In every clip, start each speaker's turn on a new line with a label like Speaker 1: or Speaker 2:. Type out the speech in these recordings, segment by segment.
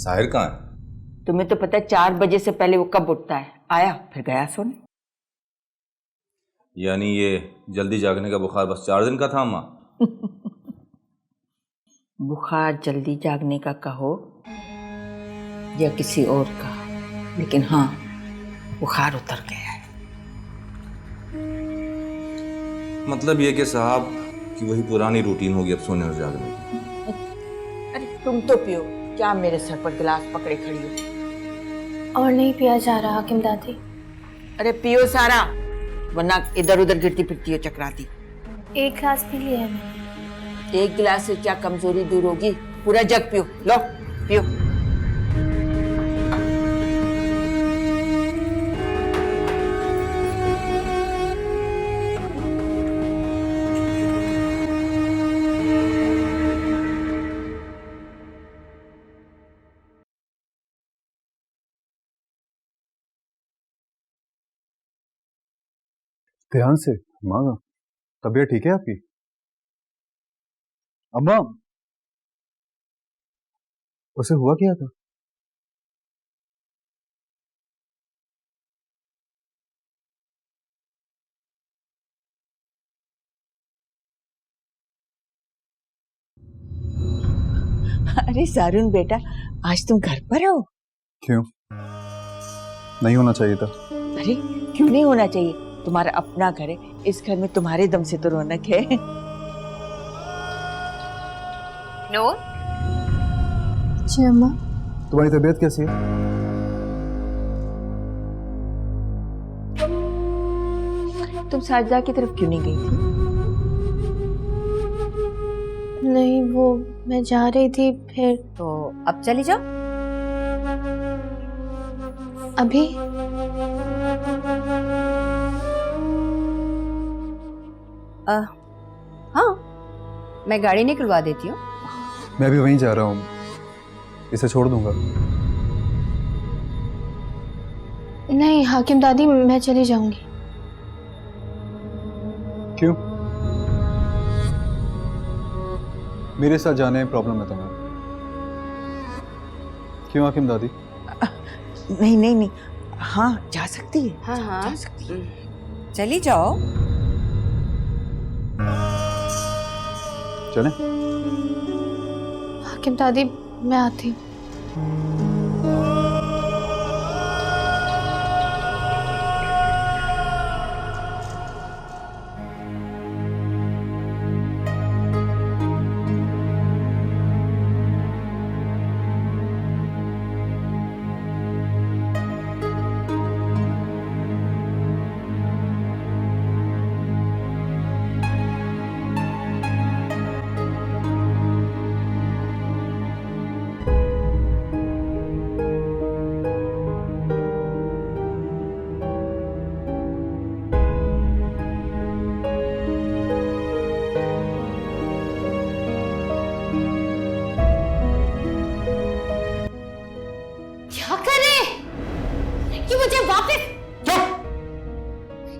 Speaker 1: साहिर कहाँ है?
Speaker 2: तुम्हें तो पता है 4 बजे से पहले वो कब उठता है। आया फिर गया सोने।
Speaker 1: यानी ये जल्दी जागने का बुखार बस 4 दिन का था अम्मा?
Speaker 2: बुखार जल्दी जागने का कहो या किसी और का, लेकिन हाँ बुखार उतर गया है।
Speaker 1: मतलब ये कि साहब कि वही पुरानी रूटीन होगी अब सोने और जागने की।
Speaker 2: अरे तुम तो पियो, क्या मेरे सर पर गिलास पकड़े खड़ी हो।
Speaker 3: और नहीं पिया जा रहा हाकिम दादी।
Speaker 2: अरे पियो सारा, वरना इधर उधर गिरती फिरती हो चकराती।
Speaker 3: एक गिलास पी लिया है मैंने।
Speaker 2: एक गिलास से क्या कमजोरी दूर होगी, पूरा जग पियो। लो पियो।
Speaker 4: ध्यान से मांगा। तबीयत ठीक है आपकी? अम्मा, उसे हुआ क्या था?
Speaker 2: अरे सारून बेटा, आज तुम घर पर हो?
Speaker 4: क्यों? नहीं होना चाहिए था।
Speaker 2: अरे क्यों नहीं होना चाहिए, तुम्हारा अपना घर है। इस घर में तुम्हारे दम से तो रौनक है।
Speaker 3: नूर। जी अम्मा।
Speaker 4: तुम्हारी तबीयत कैसी है?
Speaker 2: तुम साजदा की तरफ क्यों नहीं गई थी?
Speaker 3: नहीं, वो मैं जा रही थी फिर।
Speaker 5: तो अब चली जाओ।
Speaker 3: अभी?
Speaker 5: हाँ, मैं गाड़ी निकलवा देती हूँ।
Speaker 4: मैं भी वहीं जा रहा हूँ, इसे छोड़ दूंगा।
Speaker 3: नहीं हाकिम दादी, मैं चली जाऊंगी।
Speaker 4: क्यों? मेरे साथ जाने में प्रॉब्लम है तुम्हें? क्यों हाकिम दादी?
Speaker 2: नहीं नहीं नहीं, हाँ जा सकती है।
Speaker 5: हाँ हाँ,
Speaker 2: जा सकती है।
Speaker 5: चली जाओ।
Speaker 4: चलें?
Speaker 3: हाकिम दादी मैं आती हूँ। क्या करे? ये मुझे वापस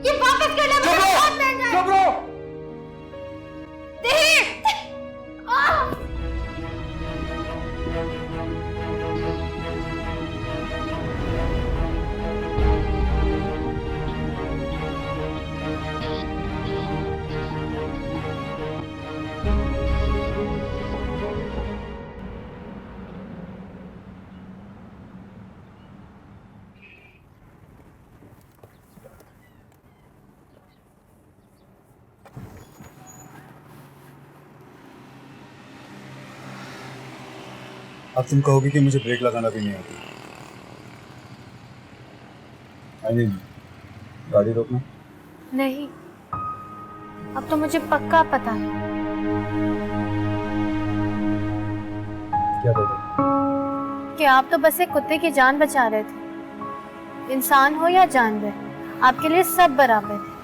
Speaker 3: ये वापस करना मुझे बहुत महंगा है।
Speaker 4: अब तुम कहोगे कि मुझे ब्रेक लगाना भी नहीं आती। आई मीन गाड़ी रोकना?
Speaker 3: नहीं, अब तो मुझे पक्का पता है।
Speaker 4: क्या पता?
Speaker 3: कि आप तो बस एक कुत्ते की जान बचा रहे थे। इंसान हो या जानवर, आपके लिए सब बराबर है।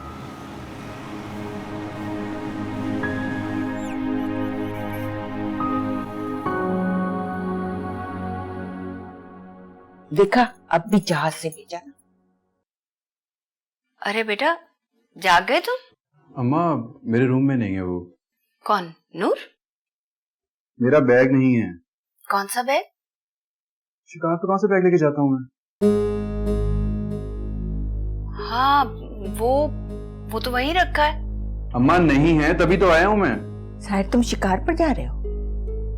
Speaker 2: देखा, अब भी जहाज से भेजा ना।
Speaker 5: अरे बेटा, जाग गए तुम?
Speaker 4: अम्मा, मेरे रूम में नहीं है वो।
Speaker 5: कौन? नूर?
Speaker 4: मेरा बैग नहीं है।
Speaker 5: कौन सा बैग?
Speaker 4: शिकार तो कहाँ से बैग लेके जाता हूँ मैं?
Speaker 5: हाँ, वो तो वहीं रखा है।
Speaker 4: अम्मा नहीं है, तभी तो आया हूँ मैं।
Speaker 2: शायद तुम शिकार पर जा रहे हो।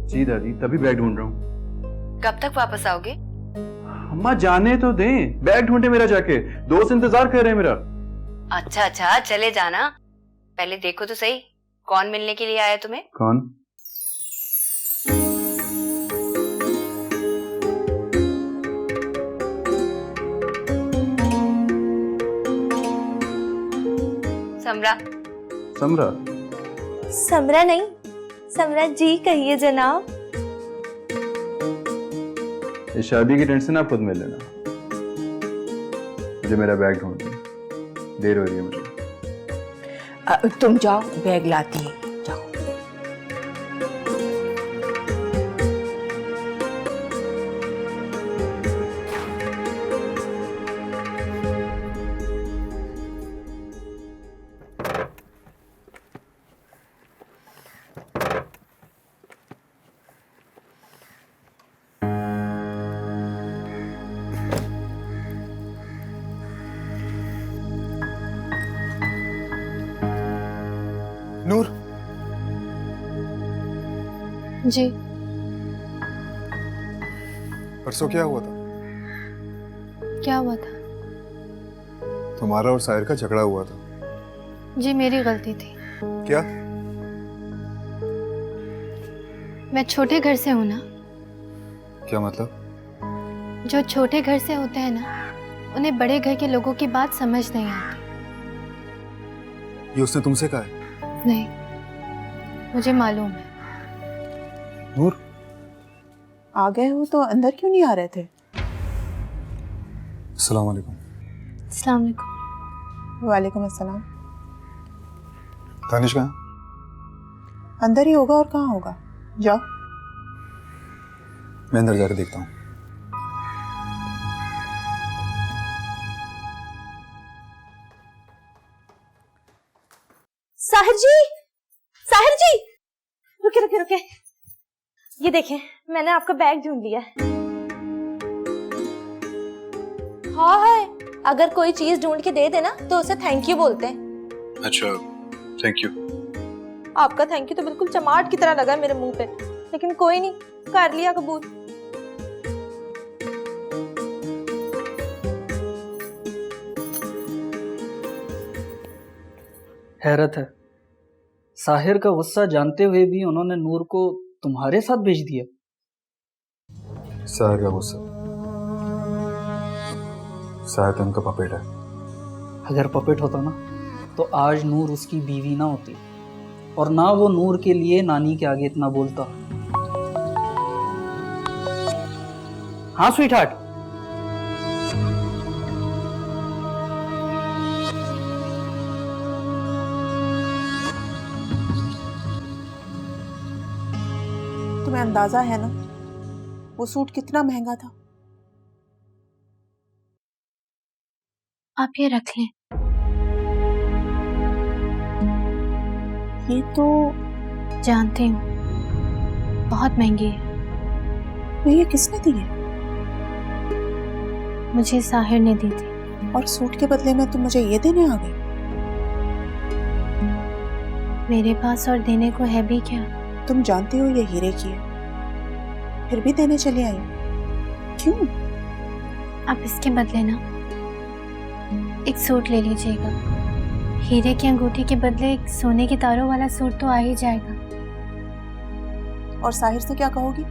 Speaker 4: जी दादी, तभी बैग ढूंढ रहा हूँ।
Speaker 5: कब तक वापस आओगे?
Speaker 4: अम्मा जाने तो दें, बैग ढूंढे मेरा जाके। दोस्त इंतजार कर रहे हैं मेरा।
Speaker 5: अच्छा, चले जाना। पहले देखो तो सही, कौन मिलने के लिए आया तुम्हें?
Speaker 4: कौन?
Speaker 5: समरा।
Speaker 4: समरा?
Speaker 6: समरा नहीं, समरा जी कहिए जनाब।
Speaker 4: इस शादी की टेंशन आप खुद में लेना। मुझे मेरा बैग ढूंढना, देर हो रही है मुझे।
Speaker 2: तुम जाओ, बैग लाती है, जाओ।
Speaker 4: नूर,
Speaker 3: जी
Speaker 4: परसों क्या हुआ था?
Speaker 3: क्या हुआ था?
Speaker 4: तुम्हारा और साहिर का झगड़ा हुआ था।
Speaker 3: जी मेरी गलती थी।
Speaker 4: क्या?
Speaker 3: मैं छोटे घर से हूँ ना।
Speaker 4: क्या मतलब?
Speaker 3: जो छोटे घर से होते हैं ना, उन्हें बड़े घर के लोगों की बात समझ नहीं आती।
Speaker 4: ये उसने तुमसे कहा है?
Speaker 3: नहीं, मुझे मालूम है।
Speaker 4: नूर,
Speaker 7: आ गए हो तो अंदर क्यों नहीं आ रहे थे?
Speaker 4: अस्सलाम वालेकुम।
Speaker 3: अस्सलाम वालेकुम।
Speaker 7: वालेकुम अस्सलाम।
Speaker 4: दानिश कहाँ?
Speaker 7: अंदर ही होगा और कहाँ होगा? जाओ।
Speaker 4: मैं अंदर जाकर देखता हूँ।
Speaker 6: साहिर जी, साहिर जी, रुके रुके रुके। ये देखें, मैंने आपका बैग ढूंढ लिया है। हाँ है, अगर कोई चीज ढूंढ के दे देना तो उसे थैंक यू बोलते हैं।
Speaker 4: अच्छा, थैंक यू।
Speaker 6: आपका थैंक यू तो बिल्कुल चमाट की तरह लगा मेरे मुंह पे, लेकिन कोई नहीं, कर लिया कबूल।
Speaker 8: हैरत है, साहिर का गुस्सा जानते हुए भी उन्होंने नूर को तुम्हारे साथ भेज दिया।
Speaker 4: साहिर का गुस्सा? साहिर तो उनका पपेट है।
Speaker 8: अगर पपेट होता ना तो आज नूर उसकी बीवी ना होती, और ना वो नूर के लिए नानी के आगे इतना बोलता। हाँ स्वीटहार्ट।
Speaker 7: तुम्हें अंदाजा है ना वो सूट कितना महंगा था?
Speaker 3: आप ये रख लें।
Speaker 7: ये तो
Speaker 3: जानती हूँ बहुत महंगी है।
Speaker 7: ये किसने दी है?
Speaker 3: मुझे साहिर ने दी थी।
Speaker 7: और सूट के बदले में तुम मुझे ये देने आ गए?
Speaker 3: मेरे पास और देने को है भी क्या?
Speaker 7: तुम जानती हो ये हीरे की है, फिर भी देने चली आई। क्यों?
Speaker 3: आप इसके बदले ना एक सूट ले लीजिएगा। हीरे की अंगूठी के बदले एक सोने के तारों वाला सूट तो आ ही जाएगा।
Speaker 7: और साहिर से क्या कहोगी?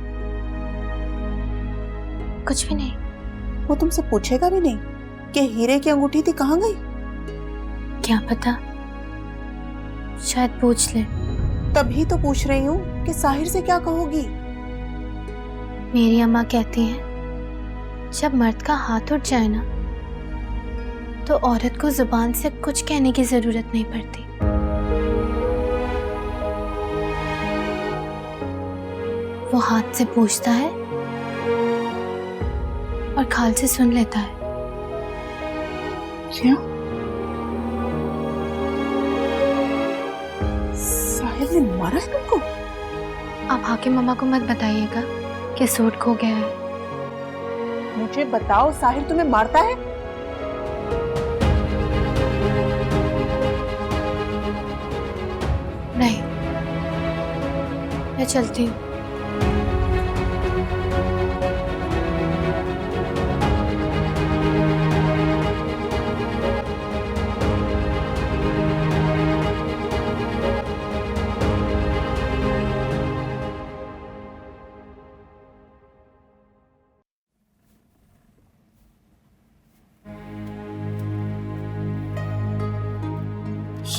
Speaker 3: कुछ भी नहीं।
Speaker 7: वो तुमसे पूछेगा भी नहीं कि हीरे की अंगूठी थी कहाँ गई?
Speaker 3: क्या पता, शायद पूछ ले।
Speaker 7: तभी तो पूछ रही हूँ कि साहिर से क्या कहोगी?
Speaker 3: मेरी अम्मा कहती है जब मर्द का हाथ उठ जाए ना तो औरत को जुबान से कुछ कहने की जरूरत नहीं पड़ती। वो हाथ से पूछता है और खाल से सुन लेता है।
Speaker 7: क्या? साहिर ने मारा है तुमको?
Speaker 3: आप आके मम्मा को मत बताइएगा कि सूट खो गया है।
Speaker 7: मुझे बताओ, साहिल तुम्हें मारता है?
Speaker 3: नहीं, मैं चलती हूँ।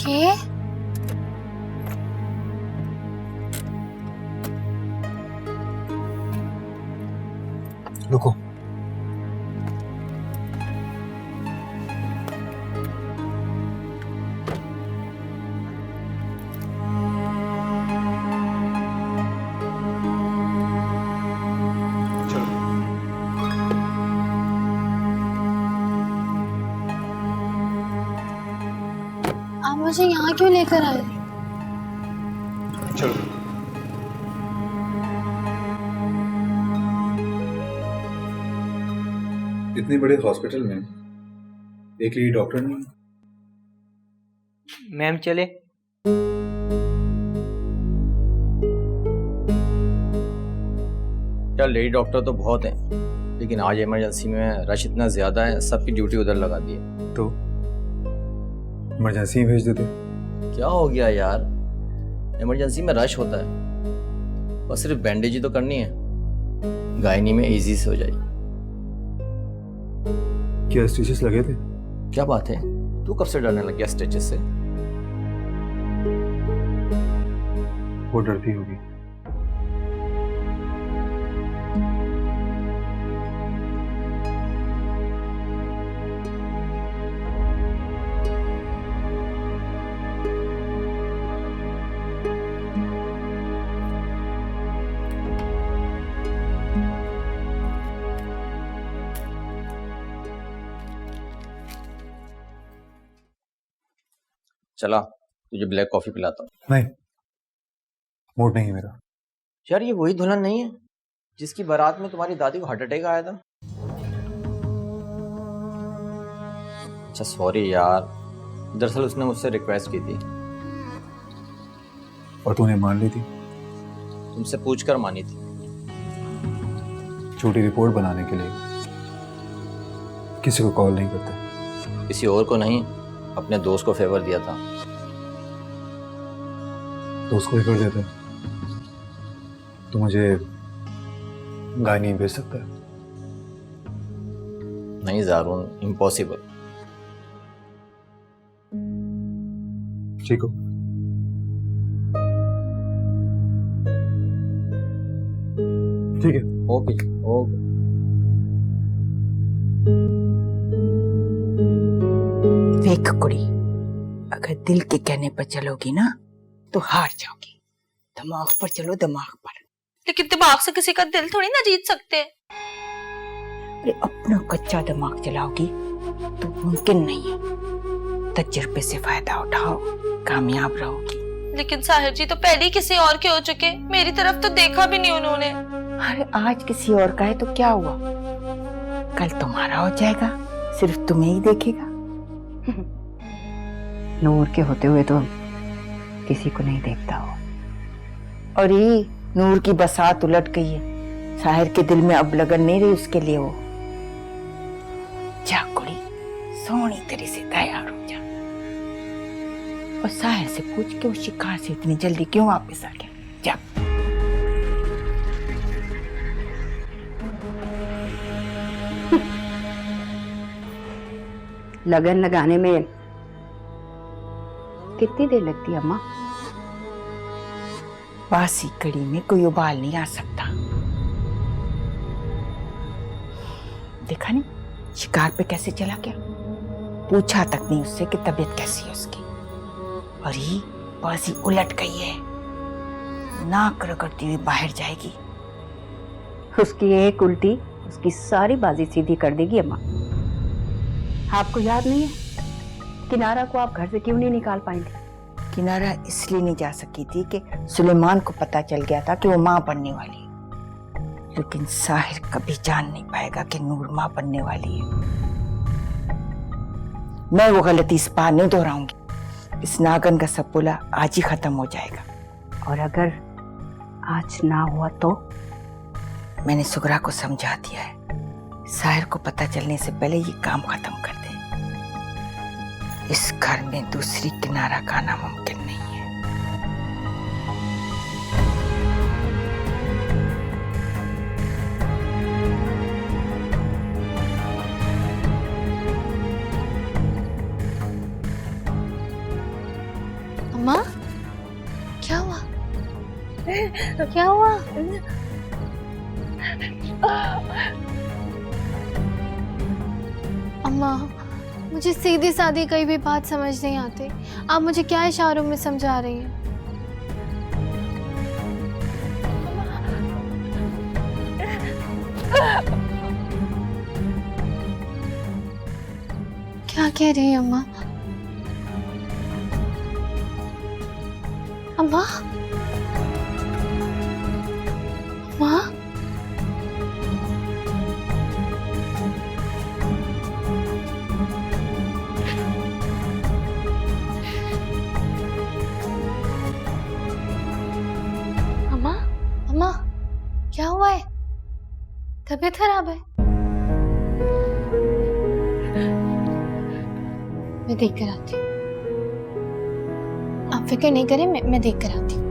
Speaker 3: ये
Speaker 9: रुको।
Speaker 3: आप मुझे यहाँ क्यों लेकर आए?
Speaker 9: चलो। इतनी बड़े हॉस्पिटल में एक लेडी डॉक्टर नहीं।
Speaker 10: मैम चले।
Speaker 11: यार लेडी डॉक्टर तो बहुत हैं, लेकिन आज इमरजेंसी में रश इतना ज्यादा है, सबकी ड्यूटी उधर लगा दी है।
Speaker 9: तो इमरजेंसी भेज देते।
Speaker 11: क्या हो गया यार, इमरजेंसी में रश होता है, बस सिर्फ बैंडेज ही तो करनी है, गायनी में इजी से हो जाएगी।
Speaker 9: क्या स्टिचेस लगे थे?
Speaker 11: क्या बात है, तू कब से डरने लग गया स्टिचेस से?
Speaker 9: वो डरती होगी।
Speaker 11: चला तुझे ब्लैक कॉफी पिलाता हूँ।
Speaker 9: नहीं, मूड नहीं है मेरा।
Speaker 11: यार ये वही दुल्हन नहीं है जिसकी बारात में तुम्हारी दादी को हार्ट अटैक आया था? अच्छा सॉरी यार, दरअसल उसने मुझसे रिक्वेस्ट की थी।
Speaker 9: और तूने मान ली थी?
Speaker 11: तुमसे पूछकर मानी थी।
Speaker 9: छोटी रिपोर्ट बनाने के लिए किसी को कॉल नहीं करते।
Speaker 11: किसी और को नहीं, अपने दोस्त को फेवर दिया था।
Speaker 9: दोस्त को ही कर देते। तो मुझे गाय नहीं भेज सकता?
Speaker 11: नहीं ज़ारून, इम्पॉसिबल।
Speaker 9: ठीक हो। ठीक है।
Speaker 11: Okay okay.
Speaker 2: देख कुड़ी, अगर दिल के कहने पर चलोगी ना तो हार जाओगी। दिमाग पर चलो, दिमाग पर।
Speaker 6: लेकिन दिमाग से किसी का दिल थोड़ी ना जीत सकते।
Speaker 2: अरे अपना कच्चा दिमाग चलाओगी तो मुमकिन नहीं है। तजुर्बे से फायदा उठाओ, कामयाब रहोगी।
Speaker 6: लेकिन साहिर जी तो पहले ही किसी और के हो चुके, मेरी तरफ तो देखा भी नहीं उन्होंने।
Speaker 2: अरे आज किसी और का है तो क्या हुआ, कल तुम्हारा हो जाएगा, सिर्फ तुम्हें ही देखेगा। नूर के होते हुए तो किसी को नहीं देखता हो। और ये नूर की बसात उलट गई है, साहिर के दिल में अब लगन नहीं रही उसके लिए। वो जा कुड़ी, सोनी तेरी से तैयार हो जा, और साहिर से पूछ के उस शिकार से इतनी जल्दी क्यों वापस आ गया। जा।
Speaker 12: लगन लगाने में कितनी देर लगती है अम्मा?
Speaker 2: बासी कड़ी में कोई उबाल नहीं आ सकता। देखा नहीं शिकार पे कैसे चला गया, पूछा तक नहीं उससे कि तबीयत कैसी है उसकी। और ये बाजी उलट गई है, नाक रगड़ती हुई बाहर जाएगी।
Speaker 12: उसकी एक उल्टी उसकी सारी बाजी सीधी कर देगी अम्मा। आपको याद नहीं है किनारा को आप घर से क्यों नहीं निकाल पाएंगे?
Speaker 2: किनारा इसलिए नहीं जा सकी थी कि सुलेमान को पता चल गया था कि वो मां बनने वाली है। लेकिन साहिर कभी जान नहीं पाएगा कि नूर मां बनने वाली है। मैं वो गलती इस बार नहीं दोहराऊंगी। इस नागन का सपोला आज ही खत्म हो जाएगा।
Speaker 12: और अगर आज ना हुआ तो?
Speaker 2: मैंने सुगरा को समझा दिया है, साहिर को पता चलने से पहले ये काम खत्म कर दे। इस घर में दूसरी किनारा का आना मुमकिन नहीं है।
Speaker 3: अम्मा, क्या हुआ? क्या हुआ? अम्मा, मुझे सीधी सादी कई भी बात समझ नहीं आती। आप मुझे क्या इशारों में समझा रही हैं? क्या कह रही हैं अम्मा? अम्मा? अम्मा? अम्मा? अम्मा? क्या हुआ है? तबीयत खराब है? मैं देख कर आती हूँ। आप फिक्र नहीं करें, मैं देख कर आती हूँ।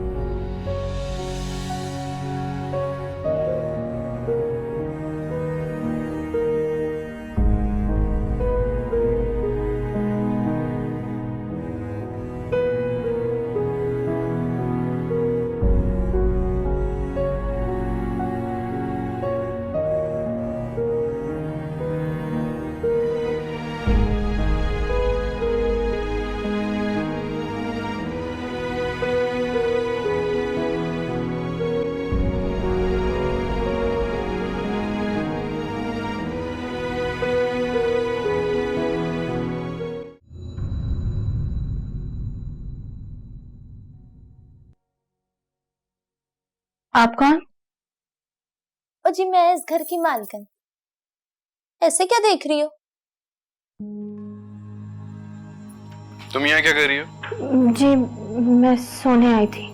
Speaker 6: आप कौन? ओ जी, मैं इस घर की मालकिन। ऐसे क्या देख रही हो?
Speaker 4: तुम यहाँ क्या कर रही हो?
Speaker 3: जी, मैं सोने आई थी।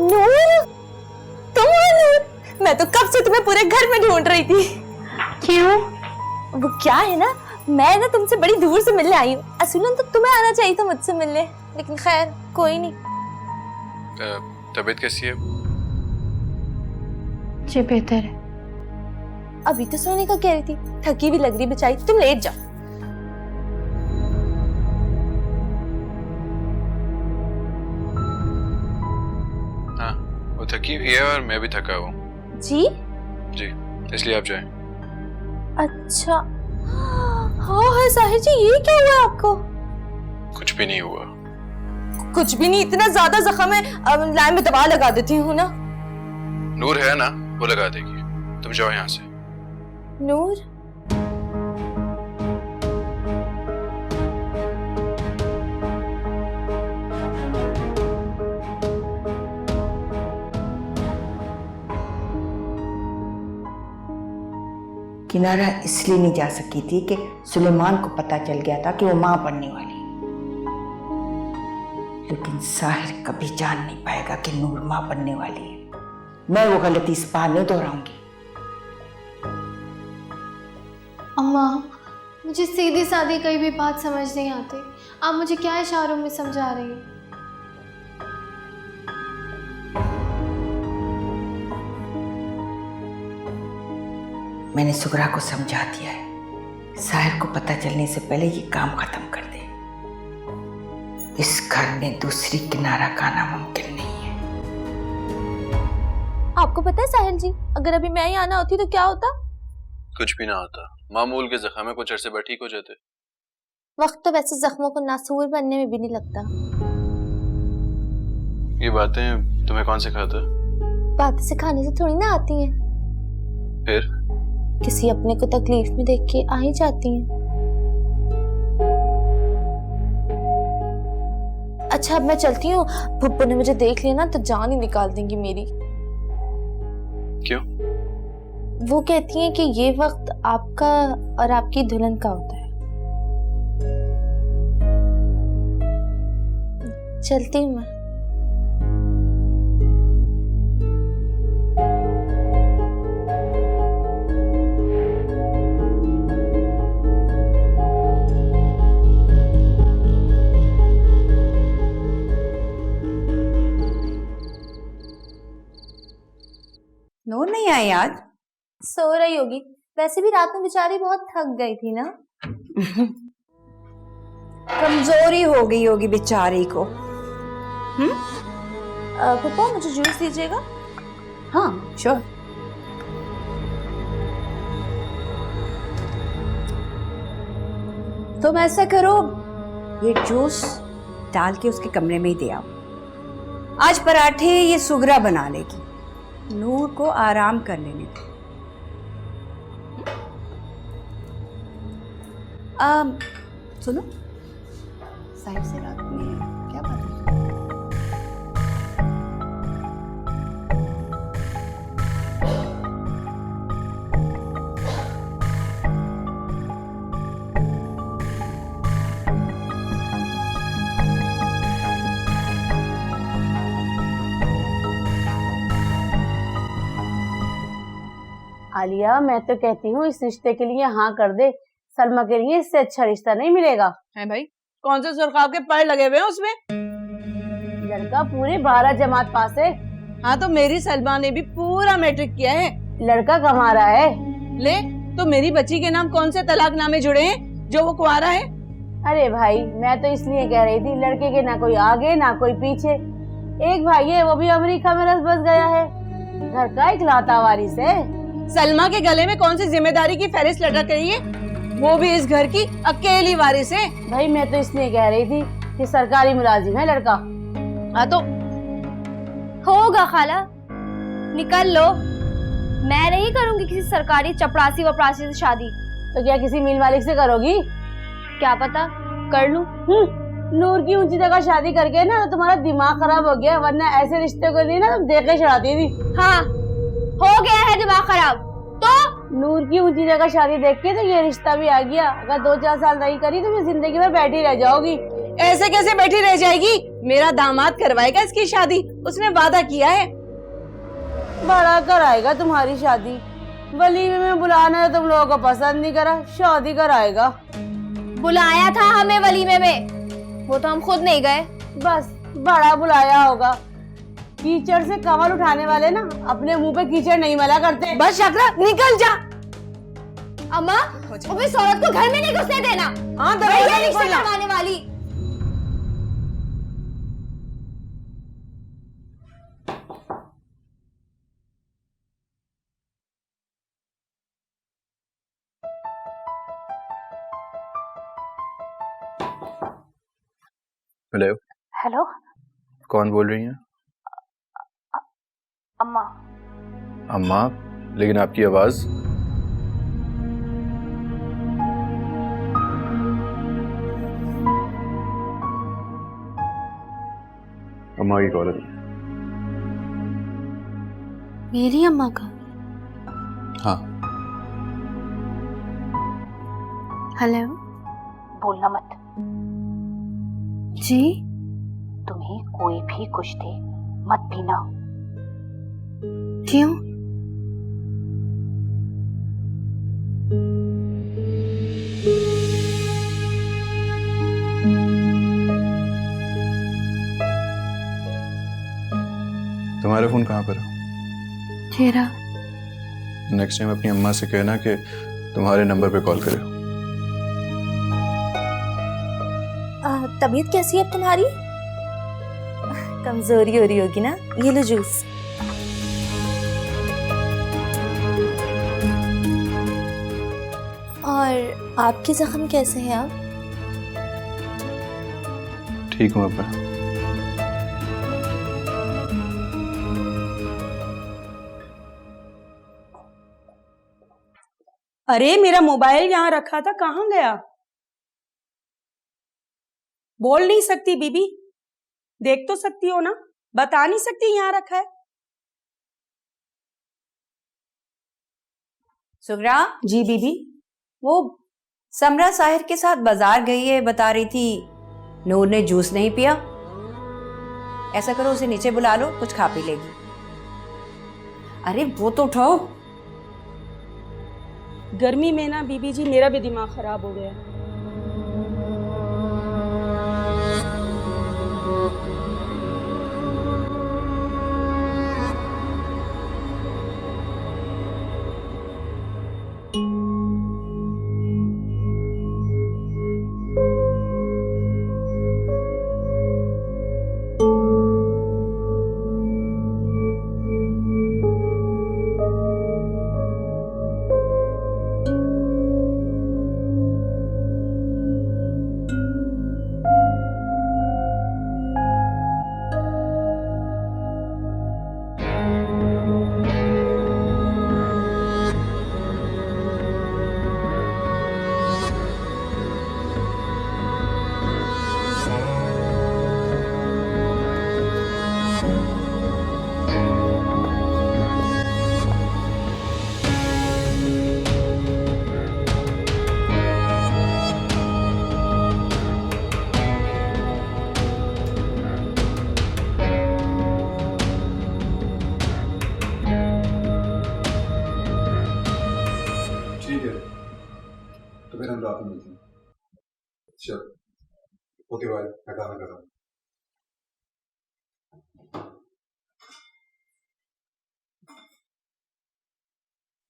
Speaker 6: नूर, तुम हो नूर? मैं तो कब से तुम्हें पूरे घर में ढूंढ रही थी।
Speaker 3: क्यों?
Speaker 6: वो क्या है ना, मैं ना तुमसे बड़ी दूर से मिलने आई हूँ। असूलन तो तुम्हें आना चाहिए था मुझसे मिलने, लेकिन खैर कोई नहीं।
Speaker 4: तबीयत कैसी है?
Speaker 3: जी बेहतर है।
Speaker 6: अभी तो सोने का कह रही थी, थकी भी लग रही बेचारी, तुम लेट जाओ।
Speaker 4: हाँ, वो थकी हुई है और मैं भी थका हूँ।
Speaker 6: जी?
Speaker 4: जी, इसलिए आप जाएं।
Speaker 6: अच्छा। हाँ हाँ साहिर जी, ये क्या हुआ आपको?
Speaker 4: कुछ भी नहीं हुआ।
Speaker 6: कुछ भी नहीं? इतना ज्यादा जख्म है, अब लाइन में दवा लगा देती हूँ ना।
Speaker 4: नूर है ना, वो लगा देगी। तुम जाओ यहाँ से।
Speaker 6: नूर?
Speaker 2: किनारा इसलिए नहीं जा सकी थी कि सुलेमान को पता चल गया था कि वो मां बनने वाली है। लेकिन साहिर कभी जान नहीं पाएगा कि नूर मां बनने वाली है। मैं वो गलती इस बार नहीं दोहराऊंगी।
Speaker 3: अम्मा, मुझे सीधी सादी कई भी बात समझ नहीं आती। आप मुझे क्या इशारों में समझा रही हैं?
Speaker 2: मैंने सुगरा को समझा दिया है, साहिर को पता चलने से पहले ये काम खत्म कर दे। इस घर में दूसरी किनारा का आना मुमकिन नहीं है।
Speaker 6: आपको पता है साहिल जी, अगर अभी मैं ही आना होती तो क्या होता?
Speaker 4: कुछ भी ना होता। मामूल के जख्म में कुछ अरसे बाद ठीक हो जाते।
Speaker 6: वक्त तो वैसे जख्मों को नासूर बनने में भी नहीं लगता।
Speaker 4: ये बातें तुम्हें कौन सिखाता?
Speaker 6: बातें सिखाने से थोड़ी ना आती हैं।
Speaker 4: फिर
Speaker 6: किसी अपने को तकलीफ में देख के आ ही जाती हैं। अच्छा, अब मैं चलती हूँ। फुप्पू ने मुझे देख लिया ना तो जान ही निकाल देंगी मेरी।
Speaker 4: क्यों?
Speaker 6: वो कहती हैं कि ये वक्त आपका और आपकी दुल्हन का होता है। चलती हूँ मैं।
Speaker 2: नूर नहीं आई आज?
Speaker 6: सो रही होगी। वैसे भी रात में बेचारी बहुत थक गई थी ना।
Speaker 2: कमजोरी हो गई होगी बेचारी को।
Speaker 6: पापा मुझे जूस दीजिएगा।
Speaker 2: हाँ श्योर। तुम ऐसा करो, ये जूस डाल के उसके कमरे में ही दे आओ। आज पराठे ये सुगरा बना लेगी, नूर को आराम कर लेने दो। सुनो, साहिब से रात में क्या बात है?
Speaker 10: आलिया, मैं तो कहती हूँ इस रिश्ते के लिए हाँ कर दे। सलमा के लिए इससे अच्छा रिश्ता नहीं मिलेगा।
Speaker 13: है भाई, कौन से सुरखाव के पैर लगे हुए हैं उसमें?
Speaker 10: लड़का पूरे 12 जमात पास है।
Speaker 13: हाँ तो मेरी सलमा ने भी पूरा मैट्रिक किया है।
Speaker 10: लड़का कमा रहा है।
Speaker 13: ले, तो मेरी बच्ची के नाम कौन से तलाकनामे जुड़े हैं जो वो कुंवारा है?
Speaker 10: अरे भाई, मैं तो इसलिए कह रही थी, लड़के के ना कोई आगे ना कोई पीछे। एक भाई है, वो भी अमेरिका में रस बस गया है, घर का इकलौता वारिस है।
Speaker 13: सलमा के गले में कौन सी जिम्मेदारी की फहरिस्त लटक रही है? वो भी इस घर की अकेली वारिस है।
Speaker 10: भाई मैं तो इसलिए कह रही थी कि सरकारी मुलाजिम है लड़का।
Speaker 13: हाँ तो
Speaker 6: होगा खाला, निकल लो। मैं नहीं करूंगी किसी सरकारी चपरासी वपरासी से शादी।
Speaker 10: तो क्या किसी मिल मालिक से करोगी?
Speaker 6: क्या पता कर लूं।
Speaker 10: नूर की ऊंची जगह शादी करके ना तो तुम्हारा दिमाग खराब हो गया, वरना ऐसे रिश्ते को नहीं ना तुम देख के चढ़ाती थी।
Speaker 6: हाँ हो गया है दिमाग खराब। तो
Speaker 10: नूर की ऊंची जगह शादी देख के तो ये रिश्ता भी आ गया। अगर 2-4 साल नहीं करी तो मैं जिंदगी में बैठी रह जाओगी।
Speaker 13: ऐसे कैसे बैठी रह जाएगी? मेरा दामाद करवाएगा इसकी शादी, उसने वादा किया है।
Speaker 10: बड़ा कराएगा तुम्हारी शादी। वलीमे में बुलाना है, तुम लोगों को पसंद नहीं करा, शादी कराएगा।
Speaker 6: बुलाया था हमें वलीमे में, वो तो हम खुद नहीं गए।
Speaker 10: बस बड़ा बुलाया होगा। कीचड़ से कमल उठाने वाले ना अपने मुंह पे कीचड़ नहीं मला करते।
Speaker 13: बस शकरा, निकल जा।
Speaker 6: अम्मा, वो इस औरत को घर में नहीं घुसने देना।
Speaker 13: हाँ दरवाजा नहीं
Speaker 6: रिश्ता
Speaker 13: खोलना।
Speaker 6: करवाने वाली।
Speaker 4: हेलो।
Speaker 12: हेलो,
Speaker 4: कौन बोल रही हैं?
Speaker 12: अम्मा।
Speaker 4: अम्मा? लेकिन आपकी आवाज। अम्मा की कॉल है।
Speaker 3: मेरी अम्मा का?
Speaker 4: हाँ।
Speaker 3: हेलो।
Speaker 12: बोलना मत।
Speaker 3: जी?
Speaker 12: तुम्हें कोई भी कुछ दे मत पीना।
Speaker 3: क्यों?
Speaker 4: तुम्हारा फोन कहाँ पर है?
Speaker 3: तेरा।
Speaker 4: नेक्स्ट टाइम अपनी अम्मा से कहना कि तुम्हारे नंबर पे कॉल करे।
Speaker 6: तबीयत कैसी है अब तुम्हारी? कमजोरी हो रही होगी ना, ये लो जूस। और आपके जख्म कैसे हैं आप?
Speaker 4: ठीक हूँ अब्बा।
Speaker 13: अरे मेरा मोबाइल यहाँ रखा था, कहाँ गया? बोल नहीं सकती बीबी? देख तो सकती हो ना, बता नहीं सकती यहाँ रखा है?
Speaker 5: सुगरा,
Speaker 13: जी बीबी।
Speaker 5: वो समरा साहिर के साथ बाजार गई है, बता रही थी नूर ने जूस नहीं पिया। ऐसा करो उसे नीचे बुला लो, कुछ खा पी लेगी। अरे वो तो उठाओ।
Speaker 13: गर्मी में ना बीबी जी मेरा भी दिमाग खराब हो गया है।
Speaker 9: तो फिर हम रात में मिलते हैं। चलो ओके बाय, मैं खाना खा रहा हूँ।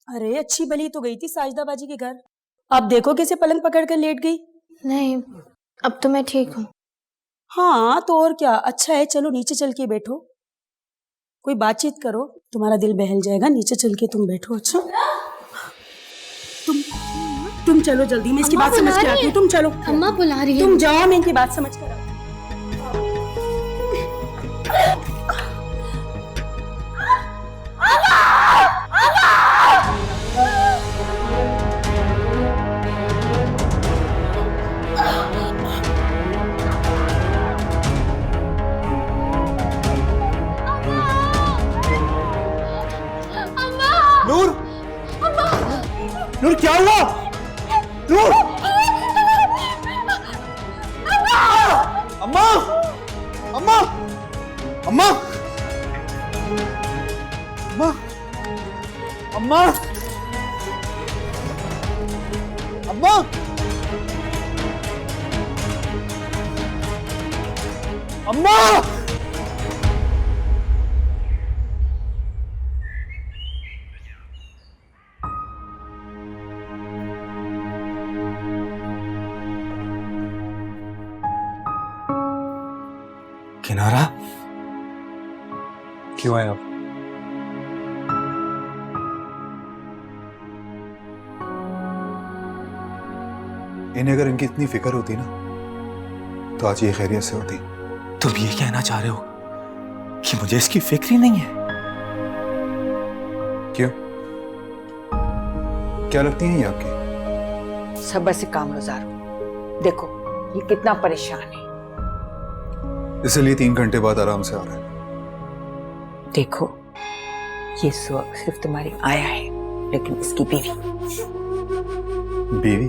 Speaker 13: अरे अच्छी भली तो गई थी साजिदा बाजी के घर, अब देखो कैसे पलंग पकड़ कर लेट गई।
Speaker 3: नहीं, अब तो मैं ठीक हूँ।
Speaker 13: हाँ तो और क्या, अच्छा है, चलो नीचे चल के बैठो, कोई बातचीत करो, तुम्हारा दिल बहल जाएगा। नीचे चल के तुम बैठो। अच्छा तुम चलो जल्दी, मैं इसकी बात समझ के आती हूँ। तुम चलो,
Speaker 3: अम्मा बुला रही है।
Speaker 13: तुम जाओ, मैं इनकी बात समझ कर आती हूँ।
Speaker 4: नूर, नूर क्या हुआ? नूर, अम्मा, अम्मा, अम्मा, अम्मा, अम्मा, अम्मा, अम्मा।
Speaker 9: किनारा क्यों आए आप? इन्हें अगर इनकी इतनी फिक्र होती ना तो आज ये खैरियत से होती।
Speaker 14: तुम ये कहना चाह रहे हो कि मुझे इसकी फिक्र ही नहीं है?
Speaker 9: क्यों, क्या लगती हैं ये आपकी?
Speaker 2: सब्र से काम गुजारो। देखो ये कितना परेशान है।
Speaker 9: इसलिए 3 घंटे बाद आराम से आ रहा है।
Speaker 2: देखो ये सिर्फ तुम्हारी आया है, लेकिन इसकी बीवी।
Speaker 9: बीवी?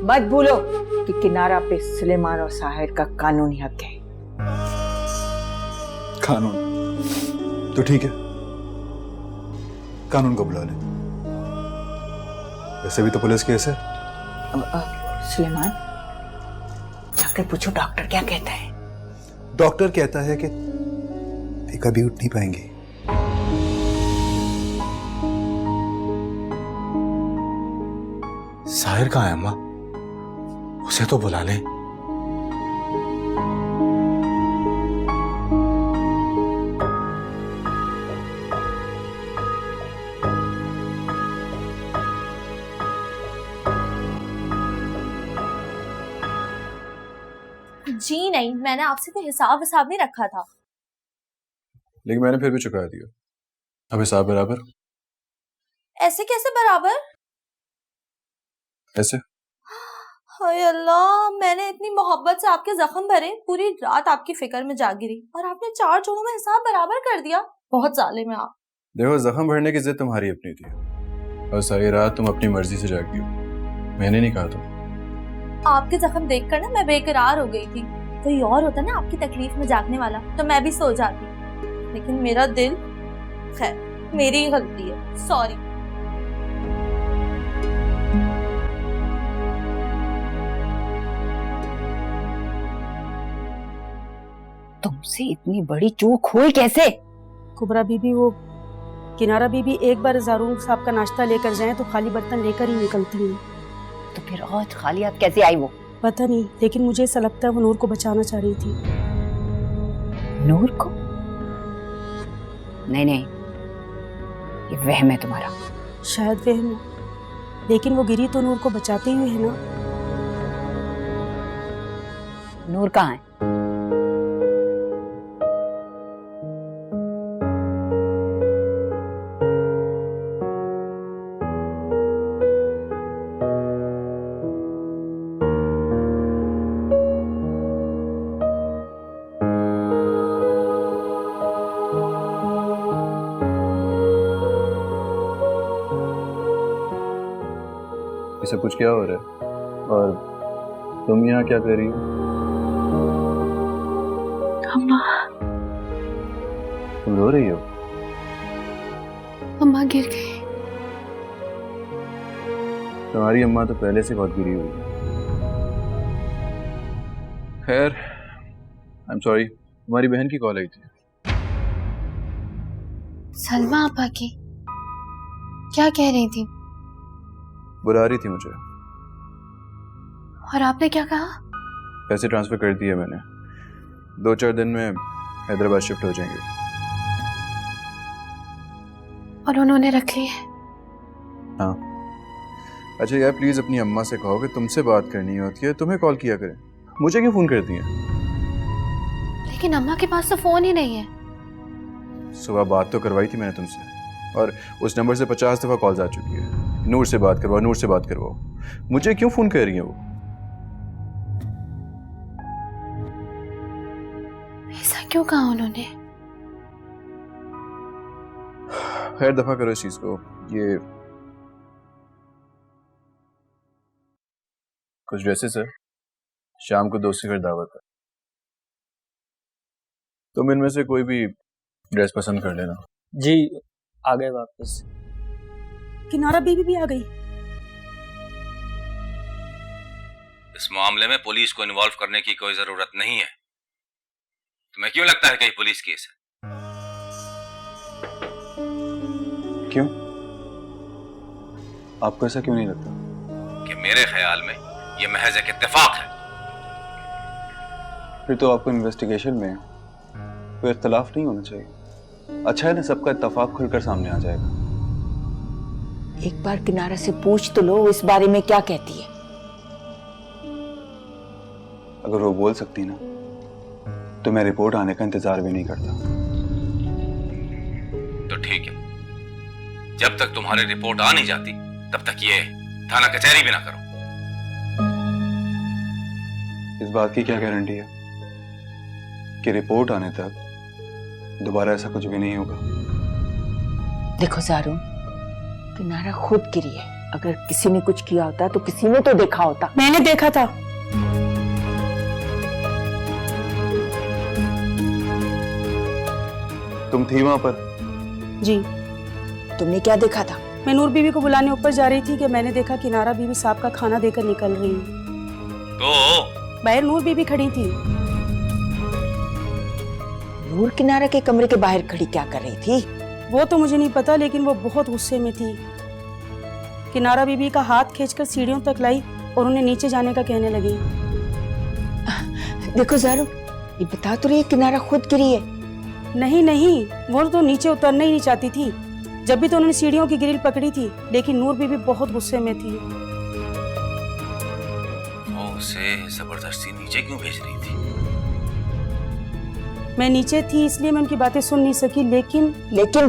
Speaker 2: मत भूलो कि किनारा पे सुलेमान और साहिर का कानूनी हक है।
Speaker 9: कानून तो ठीक है, कानून को बुला ले। वैसे भी तो पुलिस केस है।
Speaker 2: सुलेमान, जाकर पूछो डॉक्टर क्या कहता है।
Speaker 9: डॉक्टर कहता है कि ये कभी उठ नहीं पाएंगी।
Speaker 14: साहिर कहाँ है अम्मा? उसे तो बुला ले।
Speaker 6: जी नहीं, मैंने आपसे कोई हिसाब विसाब नहीं रखा था।
Speaker 9: लेकिन मैंने फिर भी चुका दिया। अब हिसाब बराबर।
Speaker 6: ऐसे कैसे बराबर?
Speaker 9: ऐसे।
Speaker 6: हाय अल्लाह, मैंने इतनी मोहब्बत से आपके जख्म भरे, पूरी रात आपकी फिक्र में जागी रही, और आपने 4 जोड़ों में हिसाब बराबर कर दिया। बहुत जालिम है आप।
Speaker 4: देखो, जख्म भरने की जिद तुम्हारी अपनी थी, और सारी रात तुम अपनी मर्जी से जागी हो, मैंने नहीं कहा था।
Speaker 6: आपके जख्म देखकर ना मैं बेकरार हो गई थी। कोई और होता ना आपकी तकलीफ में जागने वाला तो मैं भी सो जाती, लेकिन मेरा दिल, खैर मेरी ही गलती है, सॉरी।
Speaker 2: तुमसे इतनी बड़ी चूक हुई कैसे?
Speaker 13: कुबरा बीबी, वो किनारा बीबी एक बार ज़ारून साहब का नाश्ता लेकर जाएं तो खाली बर्तन लेकर ही निकलती हैं।
Speaker 2: तो फिर आज खाली हाथ कैसे आई वो?
Speaker 13: पता नहीं, लेकिन मुझे ऐसा लगता है वो नूर को बचाना चाह रही थी।
Speaker 2: नूर को? नहीं नहीं, ये वहम है तुम्हारा।
Speaker 13: शायद वहम है, लेकिन वो गिरी तो नूर को बचाते हुए है ना।
Speaker 2: नूर कहाँ है?
Speaker 4: ये सब कुछ क्या हो रहा है और तुम यहाँ क्या कर रही हो?
Speaker 3: अम्मा,
Speaker 4: तुम रो रही हो?
Speaker 3: अम्मा गिर गई।
Speaker 4: तुम्हारी अम्मा तो पहले से बहुत गिरी हुई है। खैर, आई एम सॉरी। तुम्हारी बहन की कॉल आई थी।
Speaker 3: सलमा आपा की क्या कह रही थी?
Speaker 4: बुला रही थी मुझे।
Speaker 3: और आपने क्या कहा?
Speaker 4: पैसे ट्रांसफर कर दिए मैंने, 2-4 दिन में हैदराबाद शिफ्ट हो जाएंगे।
Speaker 3: और उन्होंने रख लिए?
Speaker 4: हाँ। अच्छा यार, प्लीज अपनी अम्मा से कहो कि तुमसे बात करनी होती है तुम्हें कॉल किया करें, मुझे क्यों फोन करती हैं?
Speaker 3: लेकिन अम्मा के पास तो फोन ही नहीं है।
Speaker 4: सुबह बात तो करवाई थी मैंने तुमसे, और उस नंबर से 50 दफा कॉल्स आ चुकी है। नूर से बात करवाओ, नूर से बात करवाओ। मुझे क्यों फोन कर रही है वो?
Speaker 3: ऐसा क्यों कहा उन्होंने?
Speaker 4: खैर दफा करो इस चीज को। ये कुछ ड्रेसेस है, शाम को दोस्त के घर दावत है, तुम इनमें से कोई भी ड्रेस पसंद कर लेना।
Speaker 8: जी आ गए वापस।
Speaker 13: किनारा बीबी भी आ गई।
Speaker 1: इस मामले में पुलिस को इन्वॉल्व करने की कोई जरूरत नहीं है। तुम्हें क्यों लगता है कि पुलिस केस है?
Speaker 4: क्यों? आपको ऐसा क्यों नहीं लगता?
Speaker 1: कि मेरे ख्याल में यह महज एक इत्तेफाक है।
Speaker 4: फिर तो आपको इन्वेस्टिगेशन में कोई इख्तलाफ नहीं होना चाहिए। अच्छा है ना, सबका इत्तेफाक खुलकर सामने आ जाएगा।
Speaker 2: एक बार किनारा से पूछ तो लो इस बारे में क्या कहती है।
Speaker 4: अगर वो बोल सकती ना तो मैं रिपोर्ट आने का इंतजार भी नहीं करता।
Speaker 1: तो ठीक है, जब तक तुम्हारी रिपोर्ट आ नहीं जाती तब तक ये थाना कचहरी भी ना करो।
Speaker 4: इस बात की क्या गारंटी है कि रिपोर्ट आने तक दोबारा ऐसा कुछ भी नहीं होगा?
Speaker 2: देखो ज़ारून, किनारा खुद गिरी है। अगर किसी ने कुछ किया होता तो किसी ने तो देखा होता।
Speaker 13: मैंने देखा था।
Speaker 4: तुम थी वहां पर?
Speaker 13: जी।
Speaker 2: तुमने क्या देखा था?
Speaker 13: मैं नूर बीबी को बुलाने ऊपर जा रही थी कि मैंने देखा किनारा बीबी साहब का खाना देकर निकल रही है।
Speaker 1: तो
Speaker 13: बाहर नूर बीबी खड़ी थी।
Speaker 2: नूर किनारा के कमरे के बाहर खड़ी क्या कर रही थी?
Speaker 13: वो तो मुझे नहीं पता, लेकिन वो बहुत गुस्से में थी। किनारा बीबी का हाथ खींचकर सीढ़ियों तक लाई और उन्हें नीचे जाने का कहने लगी।
Speaker 2: देखो ज़ारून, ये बता तो रही है किनारा खुद गिरी है।
Speaker 13: नहीं नहीं, वो तो नीचे उतरना ही नहीं चाहती थी। जब भी तो उन्होंने सीढ़ियों की ग्रिल पकड़ी थी, लेकिन नूर बीबी बहुत गुस्से में थी।
Speaker 1: वो उसे जबरदस्ती नीचे क्यों भेज रही थी?
Speaker 13: मैं नीचे थी इसलिए मैं उनकी बातें सुन नहीं सकी। लेकिन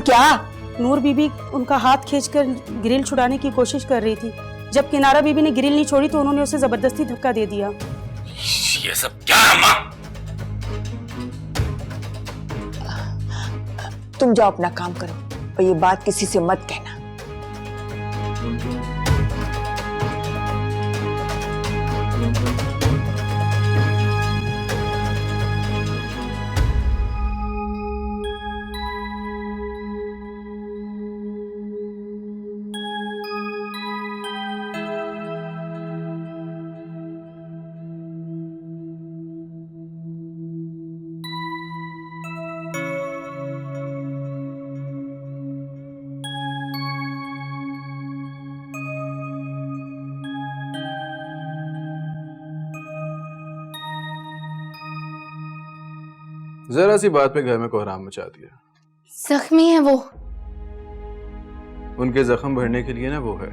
Speaker 2: क्या?
Speaker 13: नूर बीबी उनका हाथ खींचकर ग्रिल छुड़ाने की कोशिश कर रही थी। जब किनारा बीबी ने ग्रिल नहीं छोड़ी तो उन्होंने उसे जबरदस्ती धक्का दे दिया।
Speaker 1: ये सब क्या है अम्मा?
Speaker 2: तुम जाओ अपना काम करो और ये बात किसी से मत कहना।
Speaker 4: जरा सी बात पे घर में कोहराम मचा दिया।
Speaker 3: जख्मी है वो।
Speaker 4: उनके जख्म भरने के लिए ना वो है।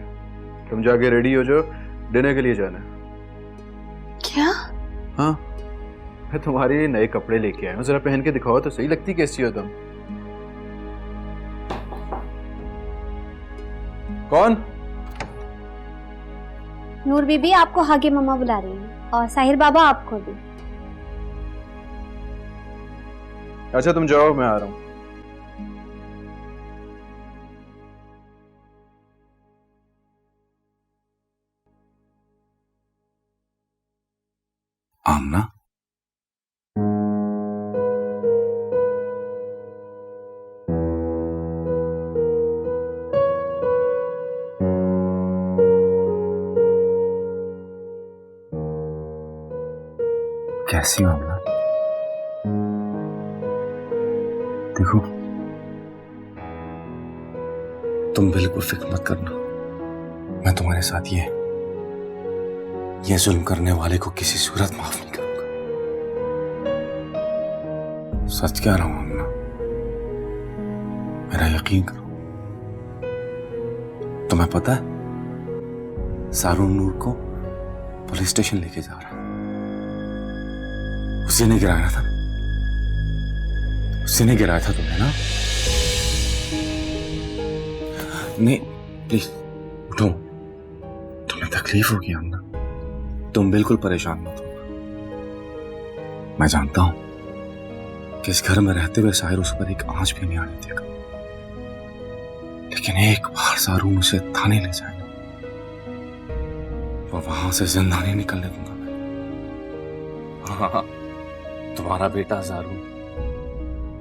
Speaker 4: तुम जाके रेडी हो जाओ, डिनर के लिए जाना है।
Speaker 3: क्या?
Speaker 4: हाँ, मैं तुम्हारे लिए नए कपड़े लेके आया हूँ, जरा पहन के दिखाओ तो सही, लगती कैसी हो तुम। कौन?
Speaker 15: नूर बीबी आपको हागे मम्मा बुला रही हैं और साहिर बाबा आपको भी।
Speaker 4: अच्छा तुम जाओ, मैं आ रहा हूँ।
Speaker 1: आमना, कैसी हो आमना? देखो, तुम बिल्कुल फिक्र मत करना, मैं तुम्हारे साथ ये जुल्म करने वाले को किसी सूरत माफ नहीं करूंगा। सच कह रहा हूं आमना, मेरा यकीन करो। तुम्हें पता है सारून नूर को पुलिस स्टेशन लेके जा रहा है। उसी ने गिराया था, उसने गिराया था तुम्हें ना? नहीं प्लीज उठो, तुम्हें तकलीफ होगी आमना, तुम बिल्कुल परेशान मत हो। मैं जानता हूं कि इस घर में रहते हुए साहिर उस पर एक आंच भी नहीं आने देगा, लेकिन एक बार सारून उसे थाने ले जाएगा, वो वहां से जिंदा नहीं निकलने दूंगा मैं। हाँ, तुम्हारा बेटा सारून